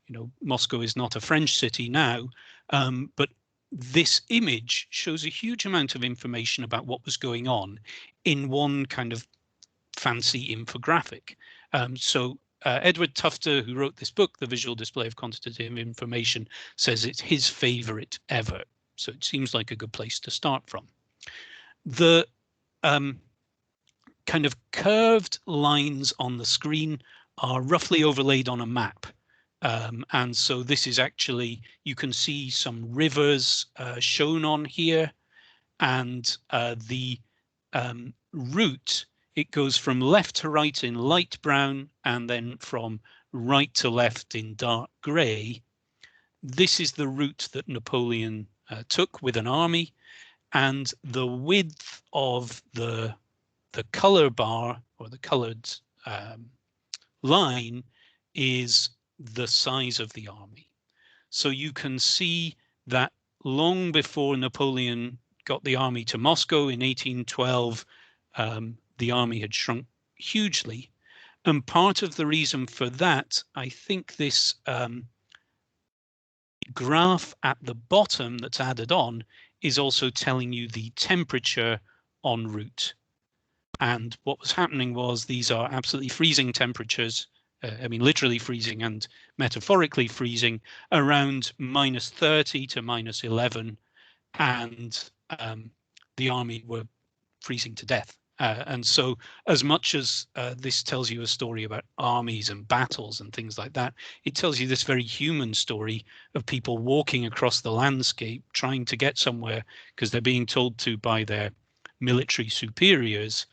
you know, Moscow is not a French city now, but this image shows a huge amount of information about what was going on in one kind of fancy infographic. Edward Tufte, who wrote this book, The Visual Display of Quantitative Information, says it's his favorite ever. So it seems like a good place to start from. The kind of curved lines on the screen are roughly overlaid on a map. And so this is actually, you can see some rivers shown on here, and the route, it goes from left to right in light brown and then from right to left in dark grey. This is the route that Napoleon took with an army, and the width of the color bar, or the colored line, is the size of the army. So you can see that long before Napoleon got the army to Moscow in 1812, the army had shrunk hugely. And part of the reason for that, I think this graph at the bottom that's added on is also telling you the temperature en route. And what was happening was these are absolutely freezing temperatures. I mean, literally freezing and metaphorically freezing, around -30 to -11. And the army were freezing to death. And so as much as this tells you a story about armies and battles and things like that, it tells you this very human story of people walking across the landscape, trying to get somewhere because they're being told to by their military superiors,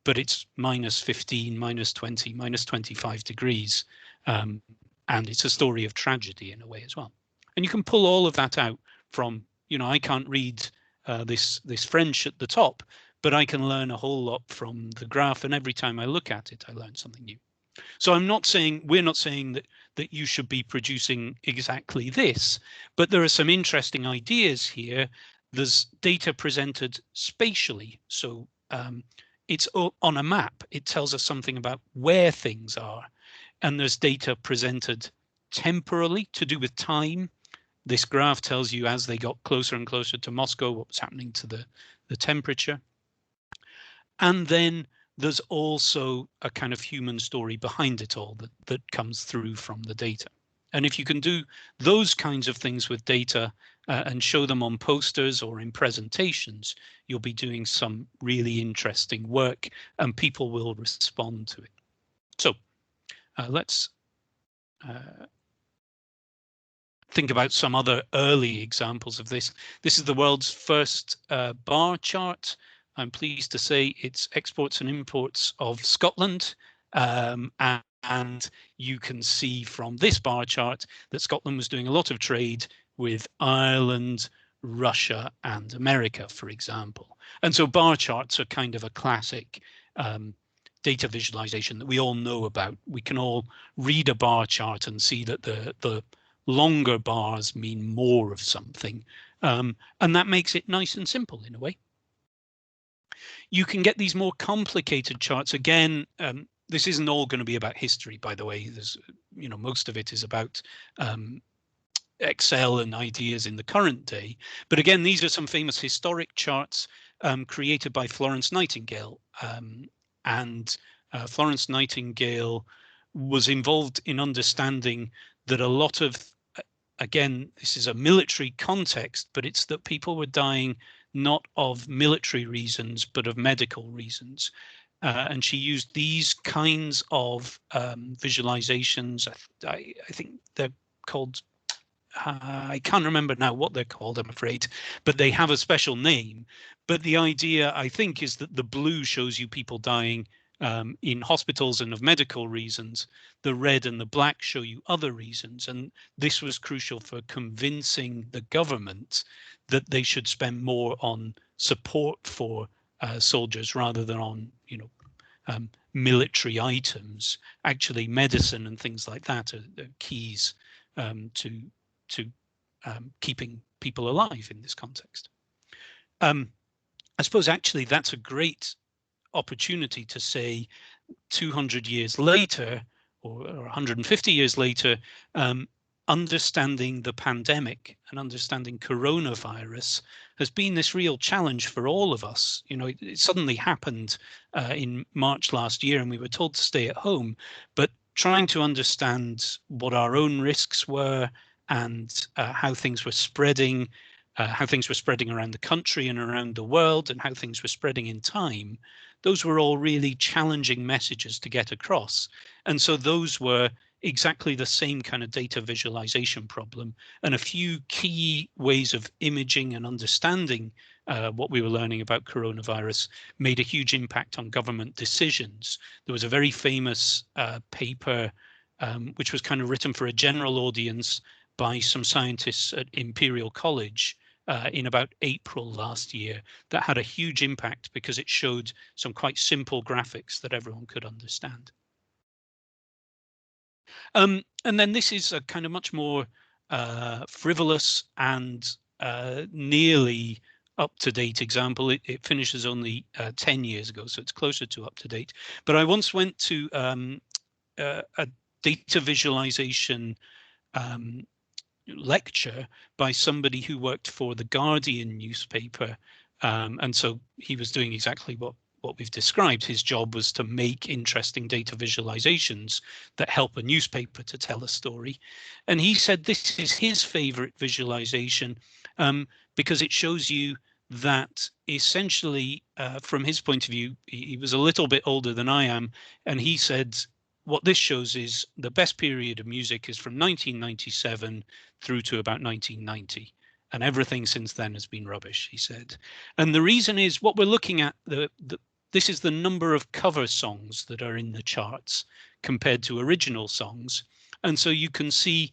but it's -15, -20, -25 degrees. And it's a story of tragedy in a way as well. And you can pull all of that out from, you know, I can't read this French at the top, but I can learn a whole lot from the graph, and every time I look at it, I learn something new. So I'm not saying, we're not saying that you should be producing exactly this, but there are some interesting ideas here. There's data presented spatially. So it's on a map. It tells us something about where things are. And there's data presented temporally to do with time. This graph tells you as they got closer and closer to Moscow, what was happening to the temperature. And then there's also a kind of human story behind it all that comes through from the data. And if you can do those kinds of things with data and show them on posters or in presentations, you'll be doing some really interesting work and people will respond to it. So let's think about some other early examples of this. This is the world's first bar chart. I'm pleased to say it's exports and imports of Scotland. And you can see from this bar chart that Scotland was doing a lot of trade with Ireland, Russia, and America, for example. And so bar charts are kind of a classic data visualization that we all know about. We can all read a bar chart and see that the longer bars mean more of something. And that makes it nice and simple in a way. You can get these more complicated charts. Again, this isn't all going to be about history, by the way. There's, you know, most of it is about Excel and ideas in the current day. But again, these are some famous historic charts created by Florence Nightingale. And Florence Nightingale was involved in understanding that a lot of, again, this is a military context, but it's that people were dying not of military reasons, but of medical reasons. And she used these kinds of visualizations. I think they're called, I can't remember now what they're called, I'm afraid, but they have a special name. But the idea, I think, is that the blue shows you people dying in hospitals and of medical reasons. The red and the black show you other reasons. And this was crucial for convincing the government that they should spend more on support for soldiers rather than on, you know, military items. Actually, medicine and things like that are keys to keeping people alive in this context. I suppose actually that's a great opportunity to say 200 years later or 150 years later, understanding the pandemic and understanding coronavirus has been this real challenge for all of us. You know, it suddenly happened in March last year and we were told to stay at home, but trying to understand what our own risks were and how things were spreading around the country and around the world and how things were spreading in time, those were all really challenging messages to get across. And so those were exactly the same kind of data visualization problem, and a few key ways of imaging and understanding what we were learning about coronavirus made a huge impact on government decisions. There was a very famous paper which was kind of written for a general audience by some scientists at Imperial College in about April last year that had a huge impact because it showed some quite simple graphics that everyone could understand. And then this is a kind of much more frivolous and nearly up-to-date example. It finishes only 10 years ago, so it's closer to up-to-date. But I once went to a data visualization lecture by somebody who worked for the Guardian newspaper, and so he was doing exactly what we've described. His job was to make interesting data visualizations that help a newspaper to tell a story, and he said this is his favorite visualization because it shows you that essentially from his point of view, he was a little bit older than I am, and he said what this shows is the best period of music is from 1997 through to about 1990. And everything since then has been rubbish, he said. And the reason is what we're looking at, this is the number of cover songs that are in the charts compared to original songs. And so you can see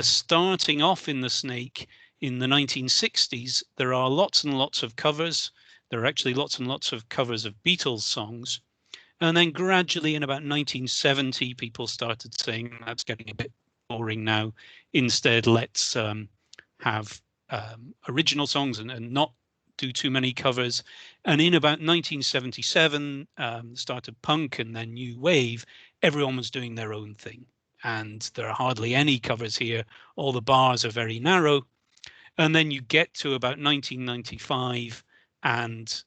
starting off in the Snake in the 1960s, there are lots and lots of covers. There are actually lots and lots of covers of Beatles songs. And then gradually in about 1970, people started saying that's getting a bit boring now. Instead, let's have original songs and not do too many covers. And in about 1977, the start of punk and then new wave, everyone was doing their own thing. And there are hardly any covers here. All the bars are very narrow. And then you get to about 1995 and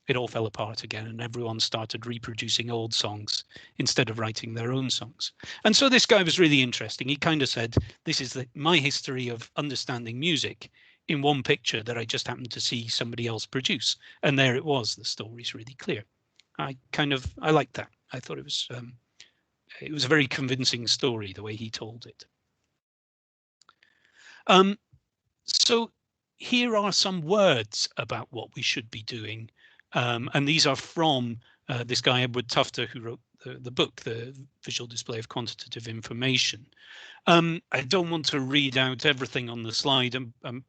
it all fell apart again and everyone started reproducing old songs instead of writing their own songs. And so this guy was really interesting. He kind of said, this is my history of understanding music in one picture that I just happened to see somebody else produce. And there it was, the story's really clear. I liked that. I thought it was a very convincing story, the way he told it. So here are some words about what we should be doing. And these are from this guy, Edward Tufte, who wrote the book, The Visual Display of Quantitative Information. I don't want to read out everything on the slide. I'm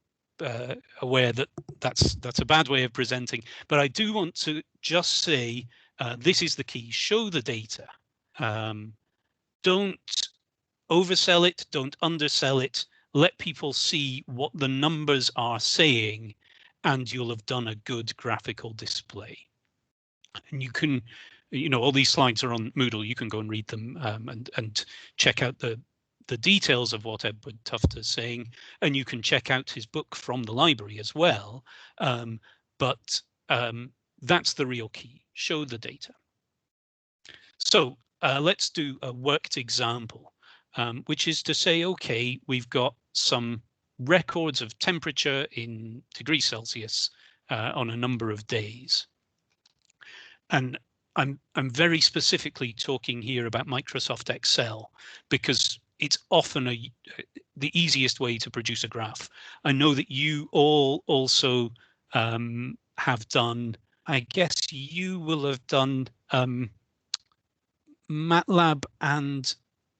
aware that that's a bad way of presenting, but I do want to just say this is the key. Show the data. Don't oversell it. Don't undersell it. Let people see what the numbers are saying, and you'll have done a good graphical display. And you can you know, all these slides are on Moodle. You can go and read them and check out the details of what Edward Tufte is saying, and you can check out his book from the library as well. But that's the real key. Show the data. So let's do a worked example, which is to say, okay, we've got some records of temperature in degrees Celsius on a number of days. And I'm very specifically talking here about Microsoft Excel because it's often the easiest way to produce a graph. I know that you all also have done, I guess you will have done MATLAB and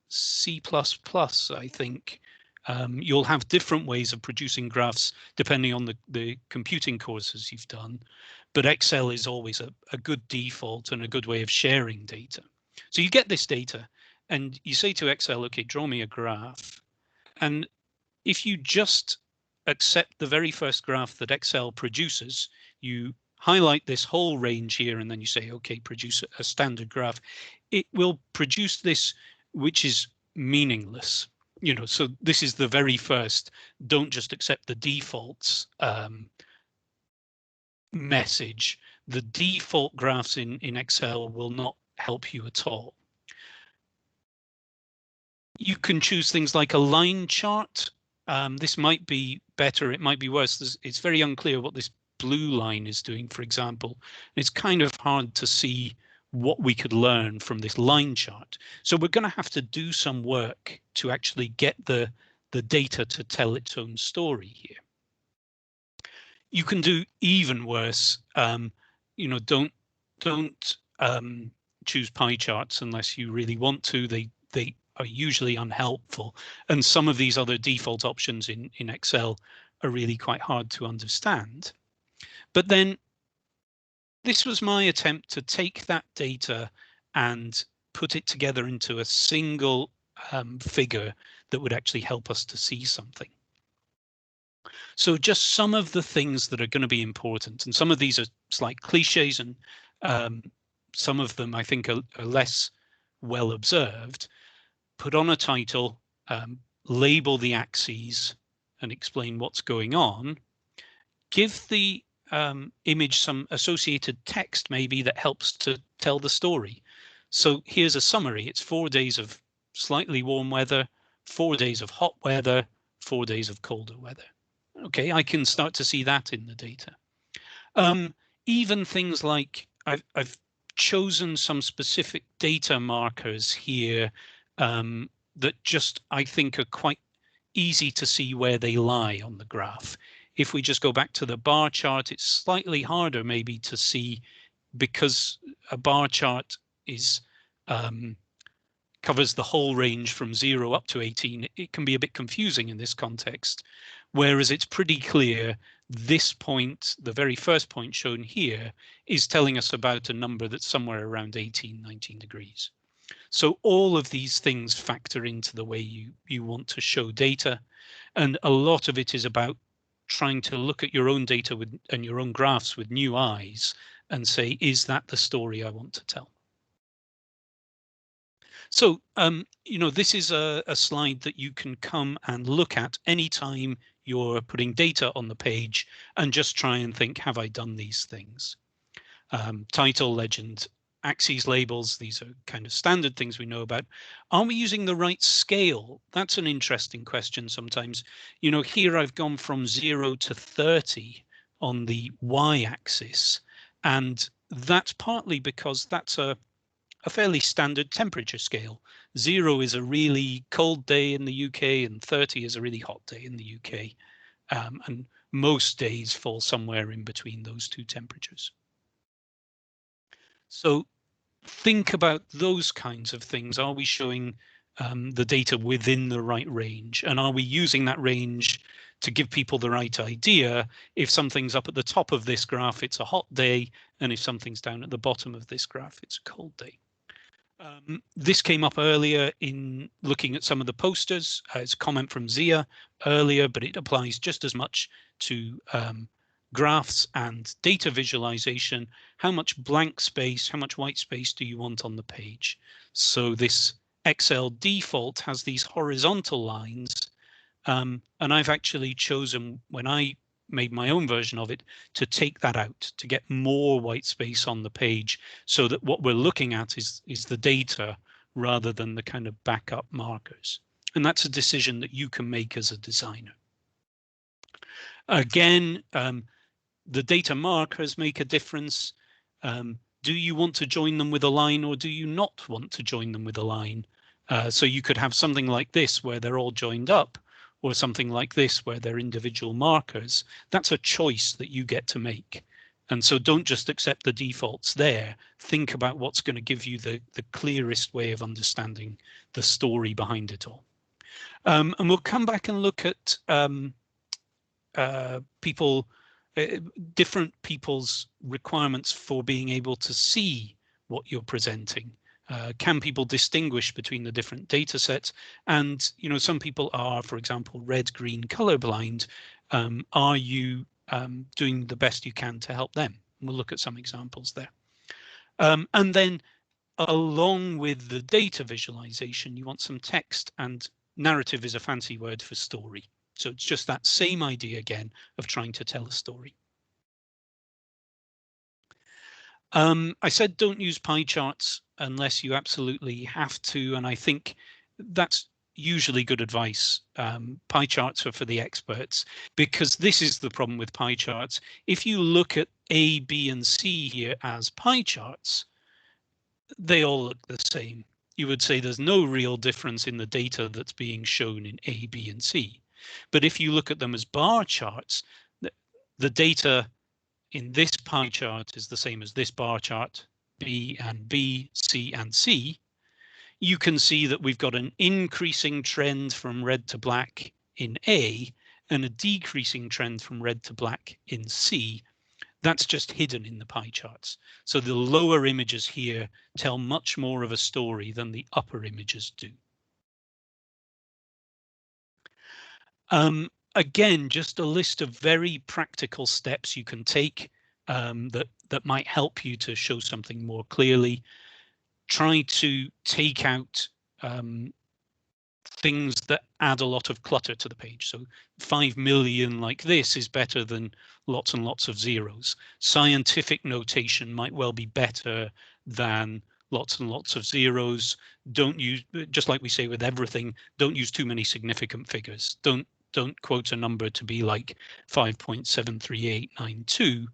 C++, I think. You'll have different ways of producing graphs depending on the computing courses you've done, but Excel is always a good default and a good way of sharing data. So you get this data and you say to Excel, okay, draw me a graph. And if you just accept the very first graph that Excel produces, you highlight this whole range here and then you say, okay, produce a standard graph. It will produce this, which is meaningless. You know, so this is the very first, don't just accept the defaults message. The default graphs in Excel will not help you at all. You can choose things like a line chart. This might be better, it might be worse. It's very unclear what this blue line is doing, for example. It's kind of hard to see what we could learn from this line chart. So we're going to have to do some work to actually get the data to tell its own story here. You can do even worse. You know, don't choose pie charts unless you really want to. They are usually unhelpful, and some of these other default options in Excel are really quite hard to understand. But then this was my attempt to take that data and put it together into a single figure that would actually help us to see something. So just some of the things that are going to be important, and some of these are slight cliches, and some of them I think are less well observed. Put on a title, label the axes and explain what's going on. Give the image some associated text maybe that helps to tell the story. So here's a summary. It's 4 days of slightly warm weather, 4 days of hot weather, 4 days of colder weather. Okay, I can start to see that in the data. Even things like I've chosen some specific data markers here that just I think are quite easy to see where they lie on the graph. If we just go back to the bar chart, it's slightly harder maybe to see because a bar chart is covers the whole range from 0 up to 18. It can be a bit confusing in this context, whereas it's pretty clear this point, the very first point shown here, is telling us about a number that's somewhere around 18, 19 degrees. So all of these things factor into the way you want to show data, and a lot of it is about trying to look at your own data and your own graphs with new eyes and say, is that the story I want to tell? So, you know, this is a slide that you can come and look at anytime you're putting data on the page and just try and think, have I done these things? Title, legend, axes, labels, these are kind of standard things we know about. Are we using the right scale? That's an interesting question sometimes. You know, here I've gone from 0 to 30 on the y-axis, and that's partly because that's a fairly standard temperature scale. 0 is a really cold day in the UK and 30 is a really hot day in the UK. And most days fall somewhere in between those two temperatures. So think about those kinds of things. Are we showing the data within the right range? And are we using that range to give people the right idea? If something's up at the top of this graph, it's a hot day. And if something's down at the bottom of this graph, it's a cold day. This came up earlier in looking at some of the posters. It's a comment from Zia earlier, but it applies just as much to graphs and data visualization, how much blank space, how much white space do you want on the page? So this Excel default has these horizontal lines, and I've actually chosen, when I made my own version of it, to take that out, to get more white space on the page, so that what we're looking at is the data rather than the kind of backup markers. And that's a decision that you can make as a designer. Again, the data markers make a difference. Do you want to join them with a line, or do you not want to join them with a line? So you could have something like this where they're all joined up, or something like this where they're individual markers. That's a choice that you get to make. And so don't just accept the defaults there. Think about what's going to give you the clearest way of understanding the story behind it all. And we'll come back and look at different people's requirements for being able to see what you're presenting. Can people distinguish between the different data sets? And, you know, some people are, for example, red-green colorblind. Are you doing the best you can to help them? We'll look at some examples there. And then along with the data visualization, you want some text, and narrative is a fancy word for story. So it's just that same idea again of trying to tell a story. I said don't use pie charts unless you absolutely have to, and I think that's usually good advice. Pie charts are for the experts, because this is the problem with pie charts. If you look at A, B, and C here as pie charts, they all look the same. You would say there's no real difference in the data that's being shown in A, B, and C. But if you look at them as bar charts, the data in this pie chart is the same as this bar chart, B and B, C and C. You can see that we've got an increasing trend from red to black in A and a decreasing trend from red to black in C. That's just hidden in the pie charts. So the lower images here tell much more of a story than the upper images do. Again, just a list of very practical steps you can take that might help you to show something more clearly. Try to take out things that add a lot of clutter to the page. So 5 million like this is better than lots and lots of zeros. Scientific notation might well be better than lots and lots of zeros. Don't use, just like we say with everything, don't use too many significant figures. Don't quote a number to be like 5.73892.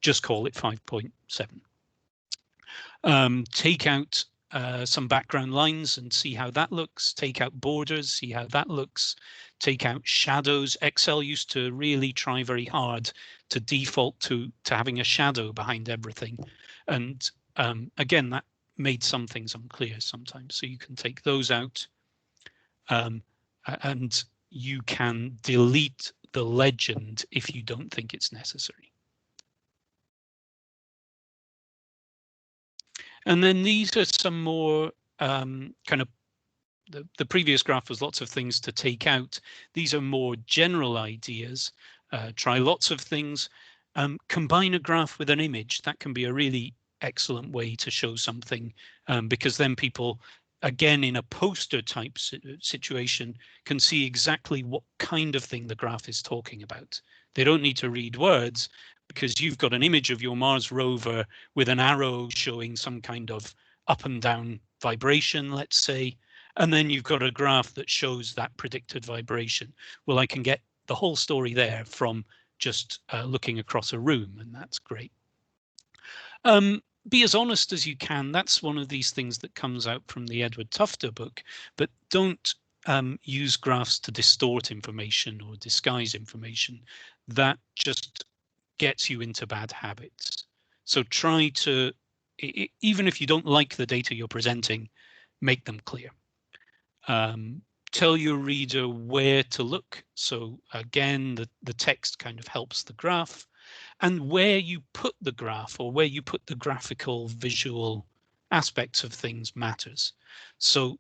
Just call it 5.7. Take out some background lines and see how that looks. Take out borders, see how that looks. Take out shadows. Excel used to really try very hard to default to having a shadow behind everything. And again, that made some things unclear sometimes. So you can take those out. And you can delete the legend if you don't think it's necessary. And then these are some more kind of, the previous graph was lots of things to take out. These are more general ideas. Try lots of things. Combine a graph with an image. That can be a really excellent way to show something, because then people, again, in a poster type situation, can see exactly what kind of thing the graph is talking about. They don't need to read words, because you've got an image of your Mars rover with an arrow showing some kind of up and down vibration, let's say, and then you've got a graph that shows that predicted vibration. Well, I can get the whole story there from just looking across a room, and that's great. Be as honest as you can. That's one of these things that comes out from the Edward Tufte book, but don't use graphs to distort information or disguise information. That just gets you into bad habits. So try to, even if you don't like the data you're presenting, make them clear. Tell your reader where to look. So again, the text kind of helps the graph. And where you put the graph, or where you put the graphical visual aspects of things, matters. So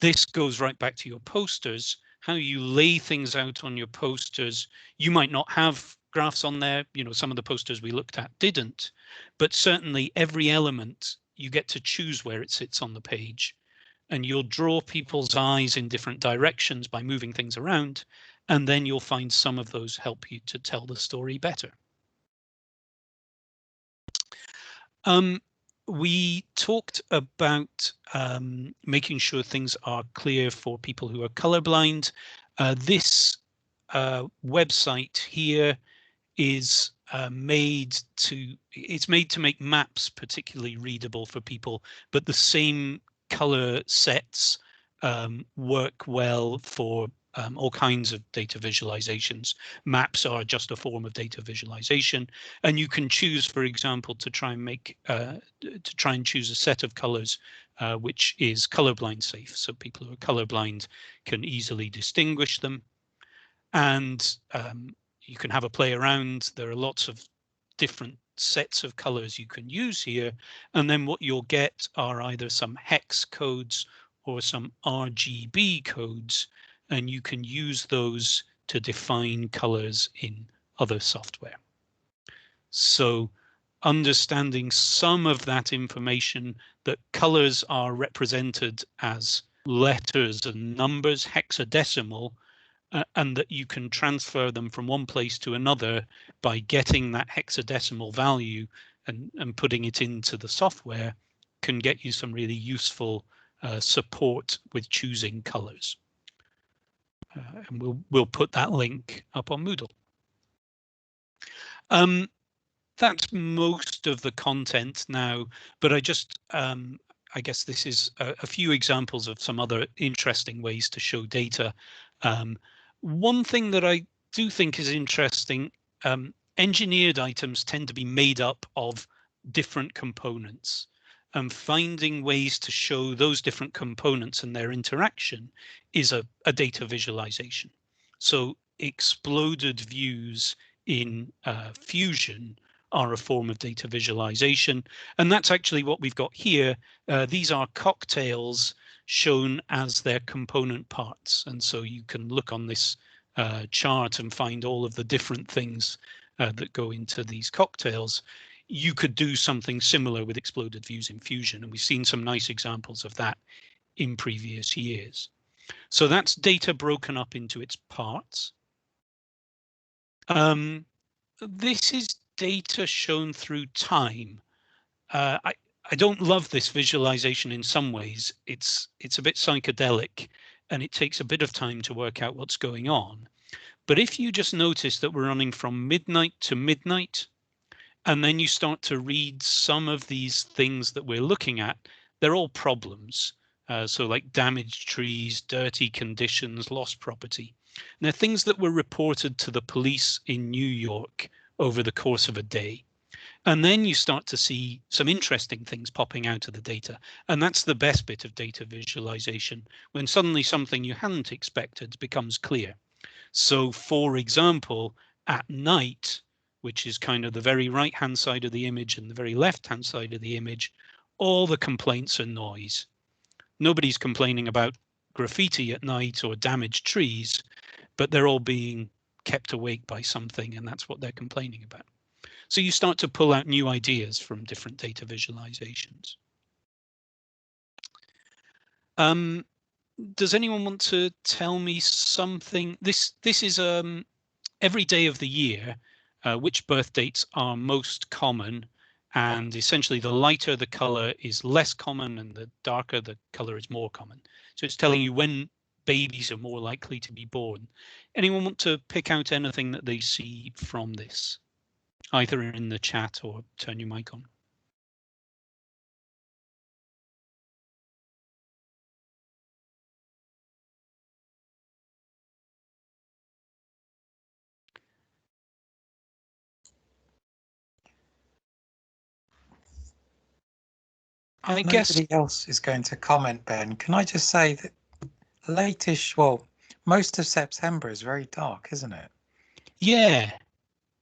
this goes right back to your posters. How you lay things out on your posters. You might not have graphs on there. You know, some of the posters we looked at didn't, but certainly every element you get to choose where it sits on the page, and you'll draw people's eyes in different directions by moving things around, and then you'll find some of those help you to tell the story better. We talked about making sure things are clear for people who are colorblind. This website here is made to make maps particularly readable for people, but the same color sets work well for all kinds of data visualizations. Maps are just a form of data visualization, and you can choose, for example, to try and choose a set of colors which is colorblind safe, so people who are colorblind can easily distinguish them. And you can have a play around. There are lots of different sets of colors you can use here, and then what you'll get are either some hex codes or some RGB codes, and you can use those to define colors in other software. So understanding some of that information, that colors are represented as letters and numbers, hexadecimal, and that you can transfer them from one place to another by getting that hexadecimal value and putting it into the software, can get you some really useful support with choosing colors. And we'll put that link up on Moodle. That's most of the content now, but I just I guess this is a few examples of some other interesting ways to show data. One thing that I do think is interesting, engineered items tend to be made up of different components, and finding ways to show those different components and their interaction is a data visualization. So exploded views in Fusion are a form of data visualization, and that's actually what we've got here. These are cocktails shown as their component parts, and so you can look on this chart and find all of the different things that go into these cocktails. You could do something similar with exploded views in Fusion, and we've seen some nice examples of that in previous years. So that's data broken up into its parts. This is data shown through time. I don't love this visualization in some ways. It's a bit psychedelic, and it takes a bit of time to work out what's going on. But if you just notice that we're running from midnight to midnight, and then you start to read some of these things that we're looking at, they're all problems. So like damaged trees, dirty conditions, lost property. And they're things that were reported to the police in New York over the course of a day. And then you start to see some interesting things popping out of the data. And that's the best bit of data visualization, when suddenly something you hadn't expected becomes clear. So for example, at night, which is kind of the very right-hand side of the image and the very left-hand side of the image, all the complaints are noise. Nobody's complaining about graffiti at night or damaged trees, but they're all being kept awake by something, and that's what they're complaining about. So you start to pull out new ideas from different data visualizations. Does anyone want to tell me something? This is every day of the year, which birth dates are most common, and essentially the lighter the color is less common and the darker the color is more common. So it's telling you when babies are more likely to be born. Anyone want to pick out anything that they see from this, either in the chat or turn your mic on? I guess nobody else is going to comment, Ben. Can I just say that late-ish, well, most of September is very dark, isn't it? yeah.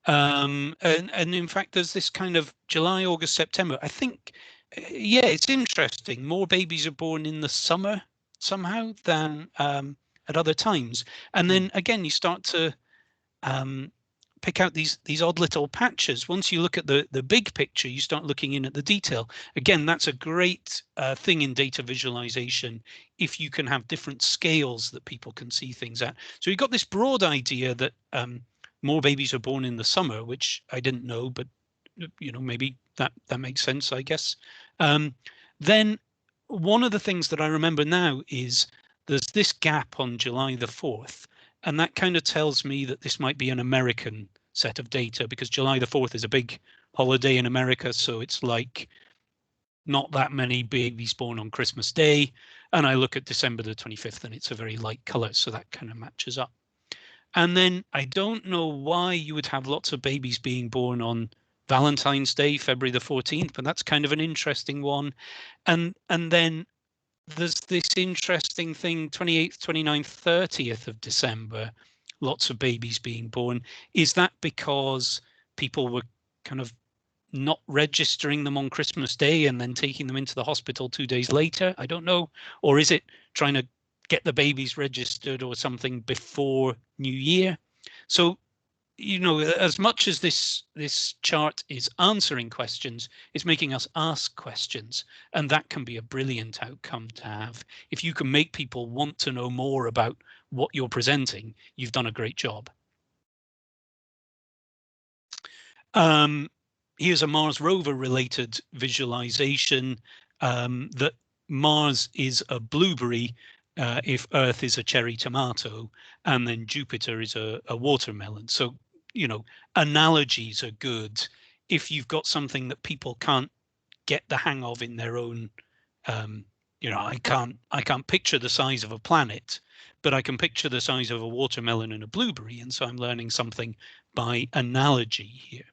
And in fact, there's this kind of July, August, September. I think, yeah, it's interesting. More babies are born in the summer somehow than at other times. And then again, you start to pick out these odd little patches. Once you look at the big picture, you start looking in at the detail. Again, that's a great thing in data visualization if you can have different scales that people can see things at. So you've got this broad idea that more babies are born in the summer, which I didn't know, but you know, maybe that makes sense, I guess. Then one of the things that I remember now is there's this gap on July the 4th, and that kind of tells me that this might be an American set of data, because July the 4th is a big holiday in America, so it's like not that many babies born on Christmas Day. And I look at December the 25th and it's a very light color, so that kind of matches up. And then I don't know why you would have lots of babies being born on Valentine's Day, February the 14th, but that's kind of an interesting one. And then there's this interesting thing, 28th, 29th, 30th of December, lots of babies being born. Is that because people were kind of not registering them on Christmas Day and then taking them into the hospital 2 days later? I don't know. Or is it trying to get the babies registered or something before New Year? So, you know, as much as this chart is answering questions, it's making us ask questions, and that can be a brilliant outcome to have. If you can make people want to know more about what you're presenting, you've done a great job. Here's a Mars rover related visualization, that Mars is a blueberry if Earth is a cherry tomato, and then Jupiter is a watermelon. So, you know, analogies are good if you've got something that people can't get the hang of in their own. You know, I can't picture the size of a planet, but I can picture the size of a watermelon and a blueberry, and so I'm learning something by analogy here.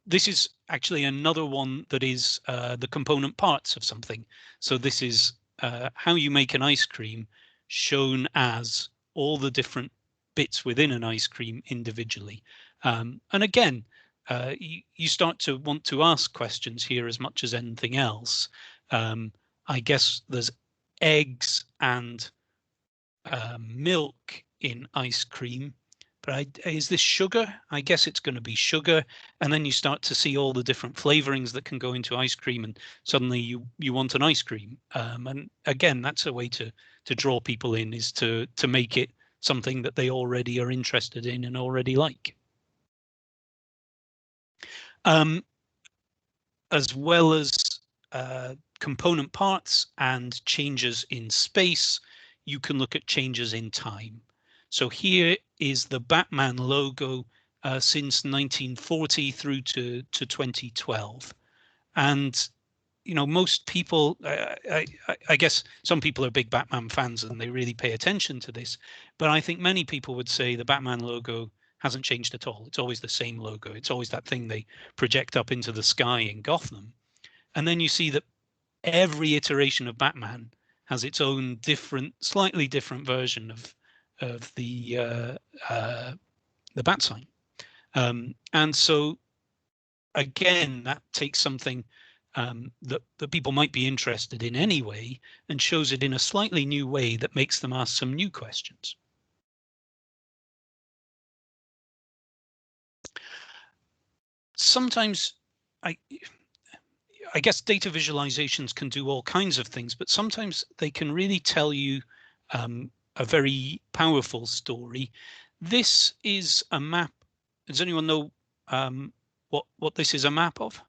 This is actually another one that is the component parts of something. So this is how you make an ice cream shown as all the different bits within an ice cream individually. And again, you start to want to ask questions here as much as anything else. I guess there's eggs and milk in ice cream. But is this sugar? I guess it's going to be sugar. And then you start to see all the different flavorings that can go into ice cream, and suddenly you want an ice cream. And again, that's a way to draw people in, is to make it something that they already are interested in and already like. As well as component parts and changes in space, you can look at changes in time. So here is the Batman logo since 1940 through to 2012. And, you know, most people, I guess some people are big Batman fans and they really pay attention to this. But I think many people would say the Batman logo hasn't changed at all. It's always the same logo. It's always that thing they project up into the sky in Gotham. And then you see that every iteration of Batman has its own different, slightly different version of the bat sign. And so again, that takes something that people might be interested in anyway and shows it in a slightly new way that makes them ask some new questions. Sometimes I guess data visualizations can do all kinds of things, but sometimes they can really tell you a very powerful story. This is a map. Does anyone know what this is a map of?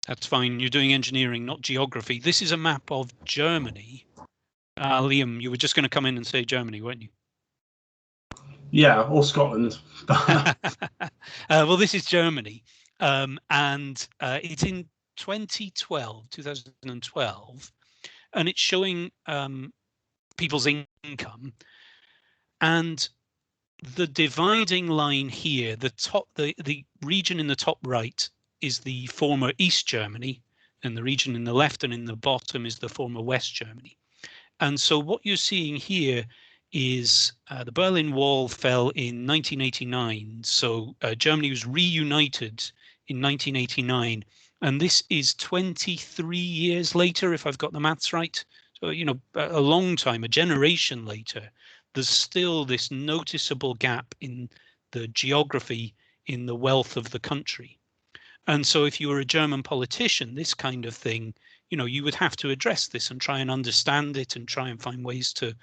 That's fine. You're doing engineering, not geography. This is a map of Germany. Liam, you were just going to come in and say Germany, weren't you? Yeah, or Scotland. Well, this is Germany, and it's in 2012, and it's showing people's income, and the dividing line here, the region in the top right is the former East Germany, and the region in the left and in the bottom is the former West Germany. And so what you're seeing here is the Berlin Wall fell in 1989. So Germany was reunited in 1989 And this is 23 years later, if I've got the maths right. So, you know, a long time, a generation later, there's still this noticeable gap in the geography, in the wealth of the country. And so if you were a German politician, this kind of thing, you know, you would have to address this and try and understand it and try and find ways to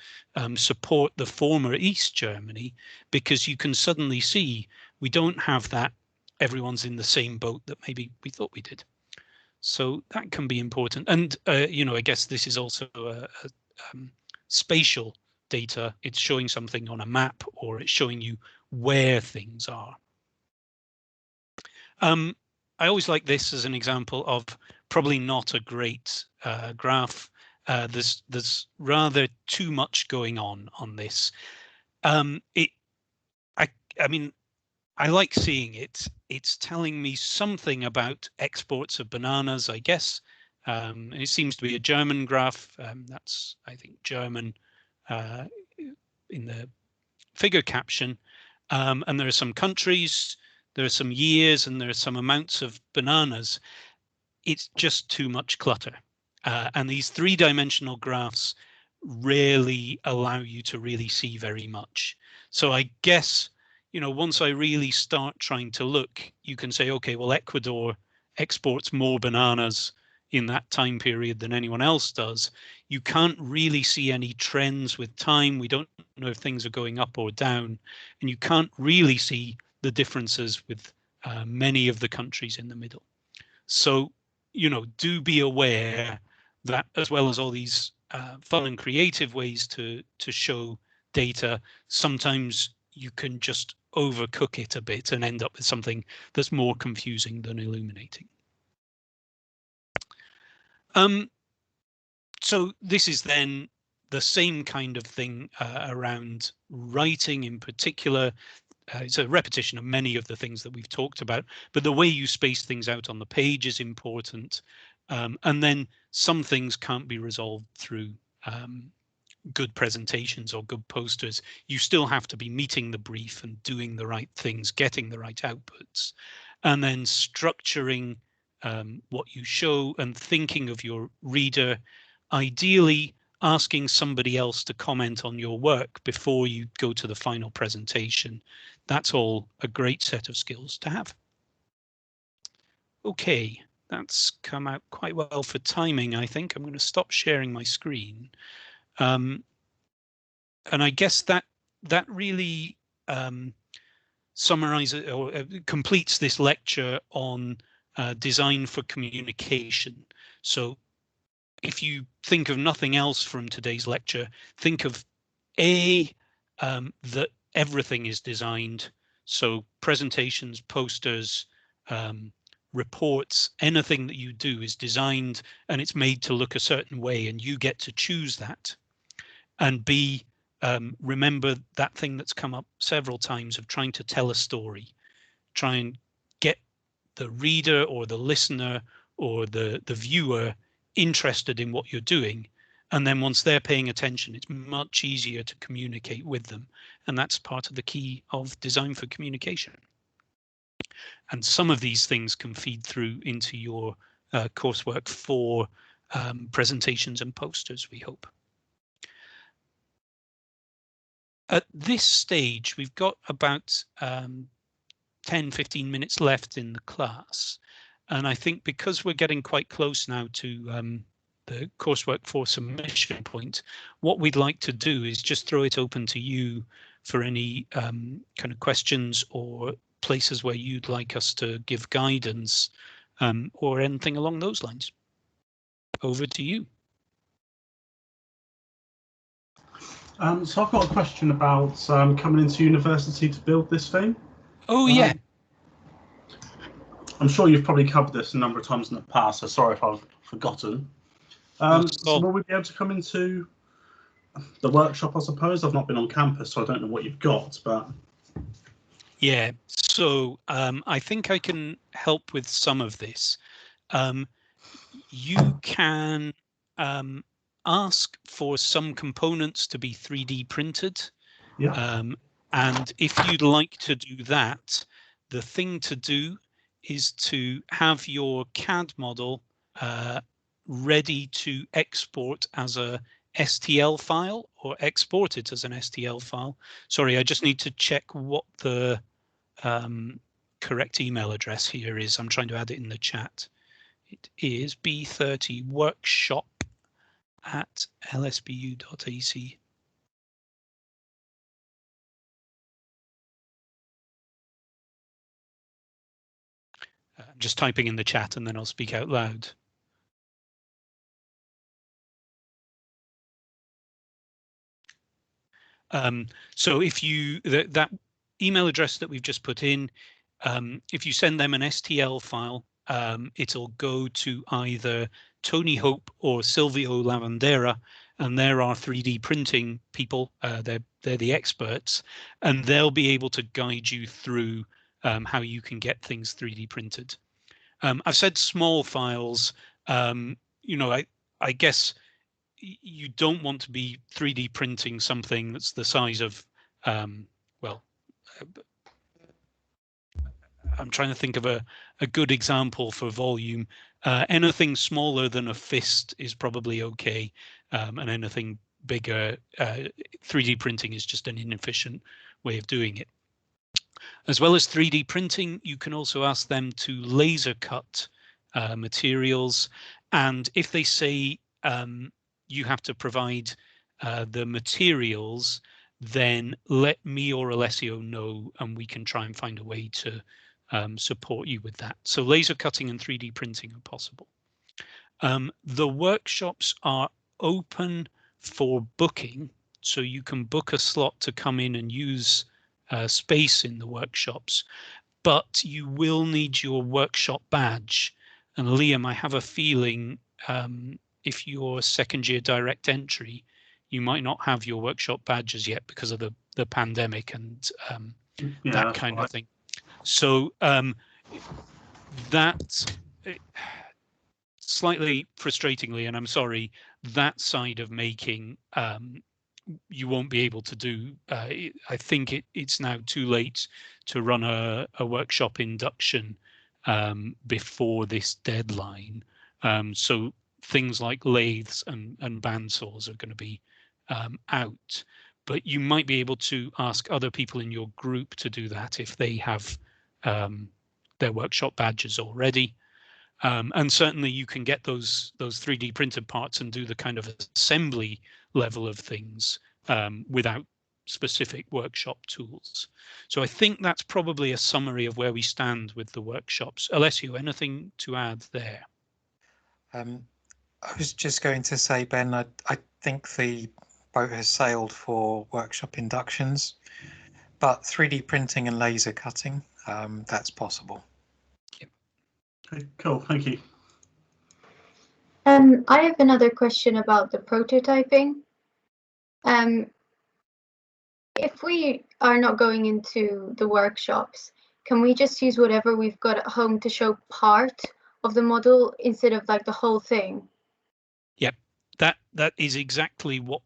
support the former East Germany, because you can suddenly see we don't have that everyone's in the same boat that maybe we thought we did. So that can be important. And, you know, I guess this is also spatial data. It's showing something on a map, or it's showing you where things are. I always like this as an example of probably not a great graph. There's rather too much going on this. I mean, I like seeing it. It's telling me something about exports of bananas, I guess. It seems to be a German graph. That's, I think, German in the figure caption. And there are some countries, there are some years, and there are some amounts of bananas. It's just too much clutter. And these three-dimensional graphs rarely allow you to really see very much. So I guess, you know, once I really start trying to look, you can say, okay, well, Ecuador exports more bananas in that time period than anyone else does. You can't really see any trends with time. We don't know if things are going up or down, and you can't really see the differences with many of the countries in the middle. So, you know, do be aware that, as well as all these fun and creative ways to show data, sometimes you can just overcook it a bit and end up with something that's more confusing than illuminating. So this is then the same kind of thing around writing in particular. It's a repetition of many of the things that we've talked about, but the way you space things out on the page is important. And then some things can't be resolved through good presentations or good posters. You still have to be meeting the brief and doing the right things, getting the right outputs, and then structuring what you show and thinking of your reader, ideally asking somebody else to comment on your work before you go to the final presentation. That's all a great set of skills to have. Okay, that's come out quite well for timing, I think. I'm going to stop sharing my screen. And I guess that really summarizes or completes this lecture on design for communication. So if you think of nothing else from today's lecture, think of that everything is designed. So presentations, posters, reports, anything that you do is designed and it's made to look a certain way, and you get to choose that. And B, remember that thing that's come up several times of trying to tell a story. Try and get the reader or the listener or the viewer interested in what you're doing. And then once they're paying attention, it's much easier to communicate with them. And that's part of the key of design for communication. And some of these things can feed through into your coursework for presentations and posters, we hope. At this stage, we've got about 10-15 minutes left in the class. And I think because we're getting quite close now to the coursework for submission point, what we'd like to do is just throw it open to you for any kind of questions or places where you'd like us to give guidance or anything along those lines. Over to you. So I've got a question about coming into university to build this thing. Oh, yeah. I'm sure you've probably covered this a number of times in the past, so sorry if I've forgotten. So will we be able to come into the workshop, I suppose? I've not been on campus, so I don't know what you've got, but... Yeah, so I think I can help with some of this. You can ask for some components to be 3D printed. Yeah. And if you'd like to do that, the thing to do is to have your CAD model ready to export as a STL file or export it as an STL file. Sorry, I just need to check what the correct email address here is. I'm trying to add it in the chat. It is b30workshop@lsbu.ac. I'm just typing in the chat and then I'll speak out loud. So if you that email address that we've just put in, if you send them an STL file, it'll go to either Tony Hope or Silvio Lavandera, and they're our 3D printing people. They're the experts, and they'll be able to guide you through how you can get things 3D printed. I've said small files. You know, I guess you don't want to be 3D printing something that's the size of, well, I'm trying to think of a good example for volume. Anything smaller than a fist is probably okay, and anything bigger, 3D printing is just an inefficient way of doing it. As well as 3D printing, you can also ask them to laser cut materials, and if they say you have to provide the materials, then let me or Alessio know, and we can try and find a way to support you with that. So laser cutting and 3D printing are possible. The workshops are open for booking, so you can book a slot to come in and use space in the workshops, but you will need your workshop badge. And Liam, I have a feeling if you're second year direct entry, you might not have your workshop badges yet because of the pandemic and that kind of thing. So that slightly frustratingly, and I'm sorry, that side of making you won't be able to do. I think it's now too late to run a workshop induction before this deadline. So things like lathes and bandsaws are going to be out, but you might be able to ask other people in your group to do that if they have their workshop badges already. And certainly you can get those 3D printed parts and do the kind of assembly level of things without specific workshop tools. So I think that's probably a summary of where we stand with the workshops. Alessio, anything to add there? I was just going to say, Ben, I think the boat has sailed for workshop inductions, but 3D printing and laser cutting, that's possible. Okay, cool, thank you. I have another question about the prototyping. If we are not going into the workshops, can we just use whatever we've got at home to show part of the model instead of like the whole thing? Yep, that is exactly what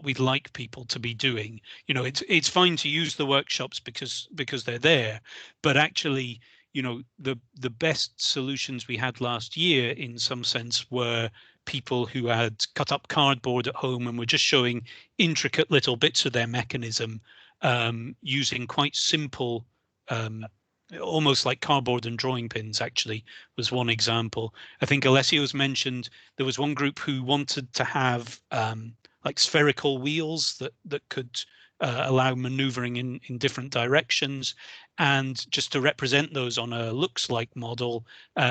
we'd like people to be doing. You know, it's fine to use the workshops because they're there, but actually, you know, the best solutions we had last year in some sense were people who had cut up cardboard at home and were just showing intricate little bits of their mechanism using quite simple, almost like cardboard and drawing pins, actually, was one example. I think Alessio's mentioned there was one group who wanted to have like spherical wheels that could allow maneuvering in different directions. And just to represent those on a looks like model,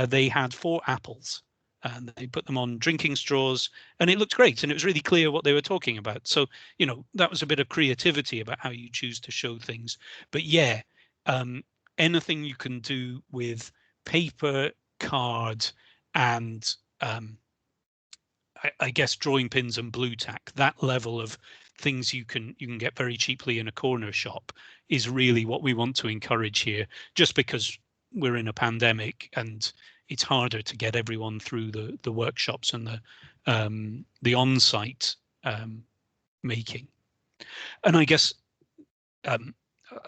they had 4 apples and they put them on drinking straws, and it looked great and it was really clear what they were talking about. So, you know, that was a bit of creativity about how you choose to show things. But yeah, anything you can do with paper, card, and I guess drawing pins and blue tack, that level of things you can get very cheaply in a corner shop is really what we want to encourage here, just because we're in a pandemic and it's harder to get everyone through the workshops and the on-site making. And I guess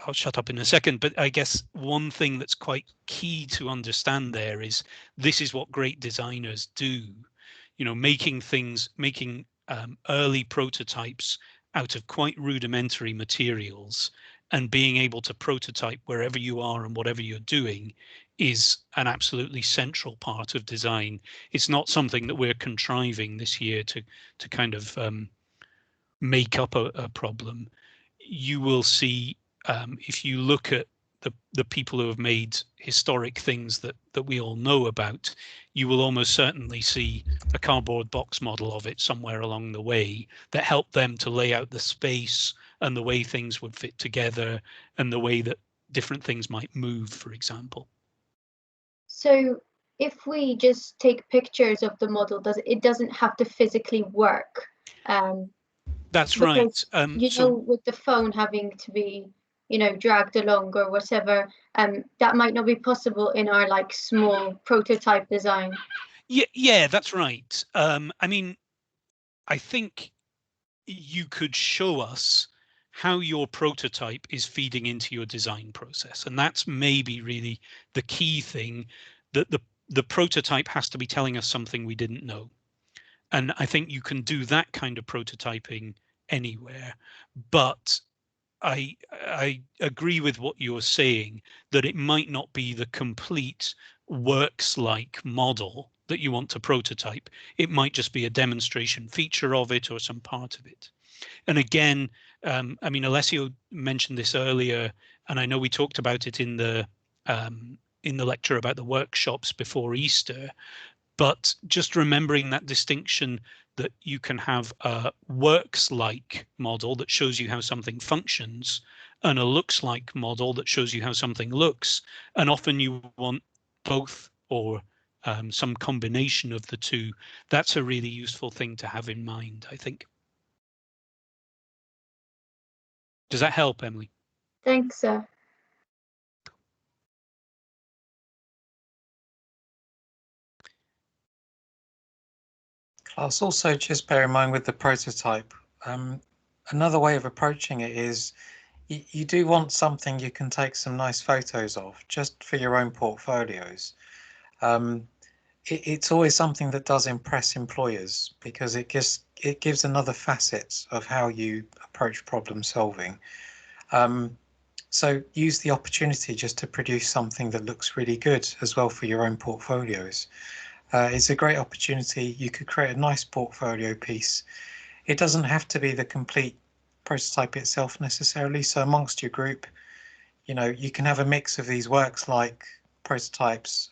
I'll shut up in a second, but I guess one thing that's quite key to understand there is this is what great designers do. You know, making early prototypes out of quite rudimentary materials and being able to prototype wherever you are and whatever you're doing is an absolutely central part of design. It's not something that we're contriving this year to kind of make up a problem. You will see if you look at the people who have made historic things that we all know about, you will almost certainly see a cardboard box model of it somewhere along the way that helped them to lay out the space and the way things would fit together and the way that different things might move, for example. So if we just take pictures of the model, it doesn't have to physically work. That's right. You know, with the phone having to be, you know, dragged along or whatever, that might not be possible in our like small prototype design. Yeah, that's right. I mean, I think you could show us how your prototype is feeding into your design process, and that's maybe really the key thing, that the prototype has to be telling us something we didn't know. And I think you can do that kind of prototyping anywhere, but I agree with what you're saying, that it might not be the complete works-like model that you want to prototype. It might just be a demonstration feature of it or some part of it. And again, I mean, Alessio mentioned this earlier, and I know we talked about it in the lecture about the workshops before Easter, but just remembering that distinction, that you can have a works-like model that shows you how something functions and a looks-like model that shows you how something looks. And often you want both or some combination of the two. That's a really useful thing to have in mind, I think. Does that help, Emily? Thanks, sir. Class, also just bear in mind with the prototype, another way of approaching it is you do want something you can take some nice photos of just for your own portfolios. It's always something that does impress employers because it gives another facet of how you approach problem solving. So use the opportunity just to produce something that looks really good as well for your own portfolios. It's a great opportunity. You could create a nice portfolio piece. It doesn't have to be the complete prototype itself necessarily. So amongst your group, you know, you can have a mix of these works-like prototypes,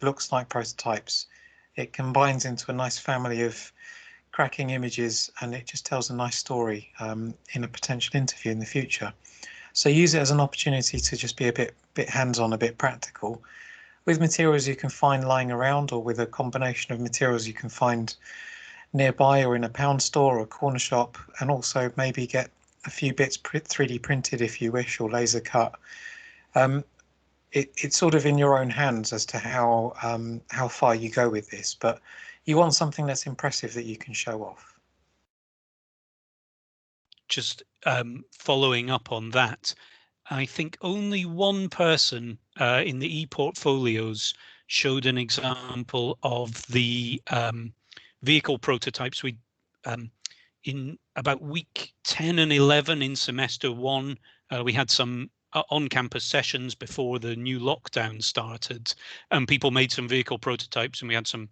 looks-like prototypes. It combines into a nice family of cracking images, and it just tells a nice story in a potential interview in the future. So use it as an opportunity to just be a bit hands-on, a bit practical, with materials you can find lying around, or with a combination of materials you can find nearby or in a pound store or a corner shop, and also maybe get a few bits 3D printed if you wish, or laser cut. It's sort of in your own hands as to how far you go with this, but you want something that's impressive that you can show off. Just following up on that, I think only one person in the ePortfolios showed an example of the vehicle prototypes. We in about week 10 and 11 in semester 1, we had some on-campus sessions before the new lockdown started, and people made some vehicle prototypes, and we had some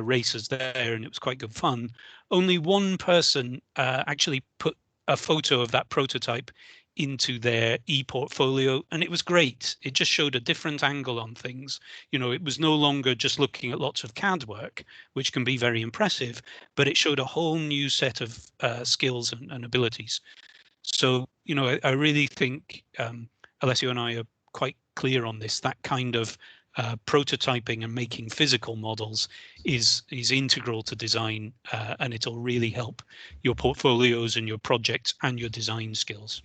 races there, and it was quite good fun. Only one person actually put a photo of that prototype into their ePortfolio, and it was great. It just showed a different angle on things. You know, it was no longer just looking at lots of CAD work, which can be very impressive, but it showed a whole new set of skills and abilities. So, you know, I really think Alessio and I are quite clear on this. That kind of prototyping and making physical models is integral to design, and it'll really help your portfolios and your projects and your design skills.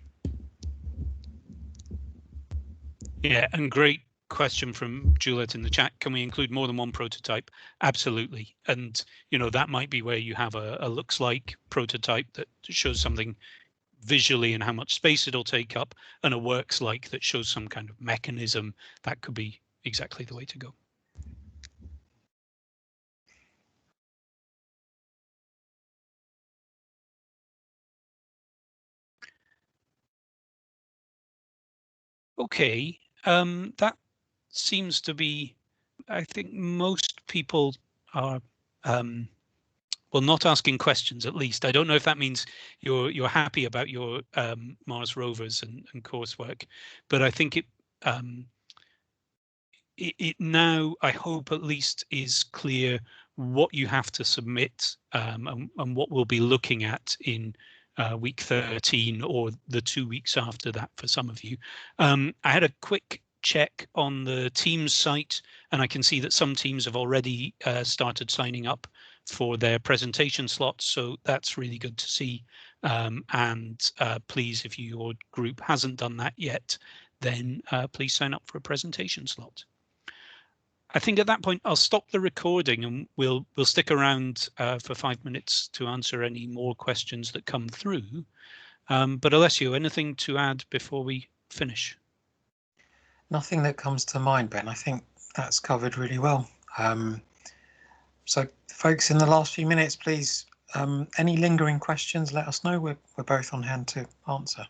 Yeah, and great question from Juliet in the chat. Can we include more than one prototype? Absolutely. And, you know, that might be where you have a looks like prototype that shows something visually and how much space it'll take up, and a works like that shows some kind of mechanism, that could be exactly the way to go. Okay, that seems to be, I think most people are well, not asking questions, at least. I don't know if that means you're happy about your Mars rovers and coursework, but I think it now, I hope at least, is clear what you have to submit and what we'll be looking at in week 13 or the 2 weeks after that for some of you. I had a quick check on the Teams site, and I can see that some teams have already started signing up for their presentation slots, so that's really good to see. And please, if your group hasn't done that yet, then please sign up for a presentation slot. I think at that point I'll stop the recording and we'll stick around for 5 minutes to answer any more questions that come through. But Alessio, anything to add before we finish? Nothing that comes to mind, Ben. I think that's covered really well. So folks, in the last few minutes, please, any lingering questions, let us know. We're both on hand to answer.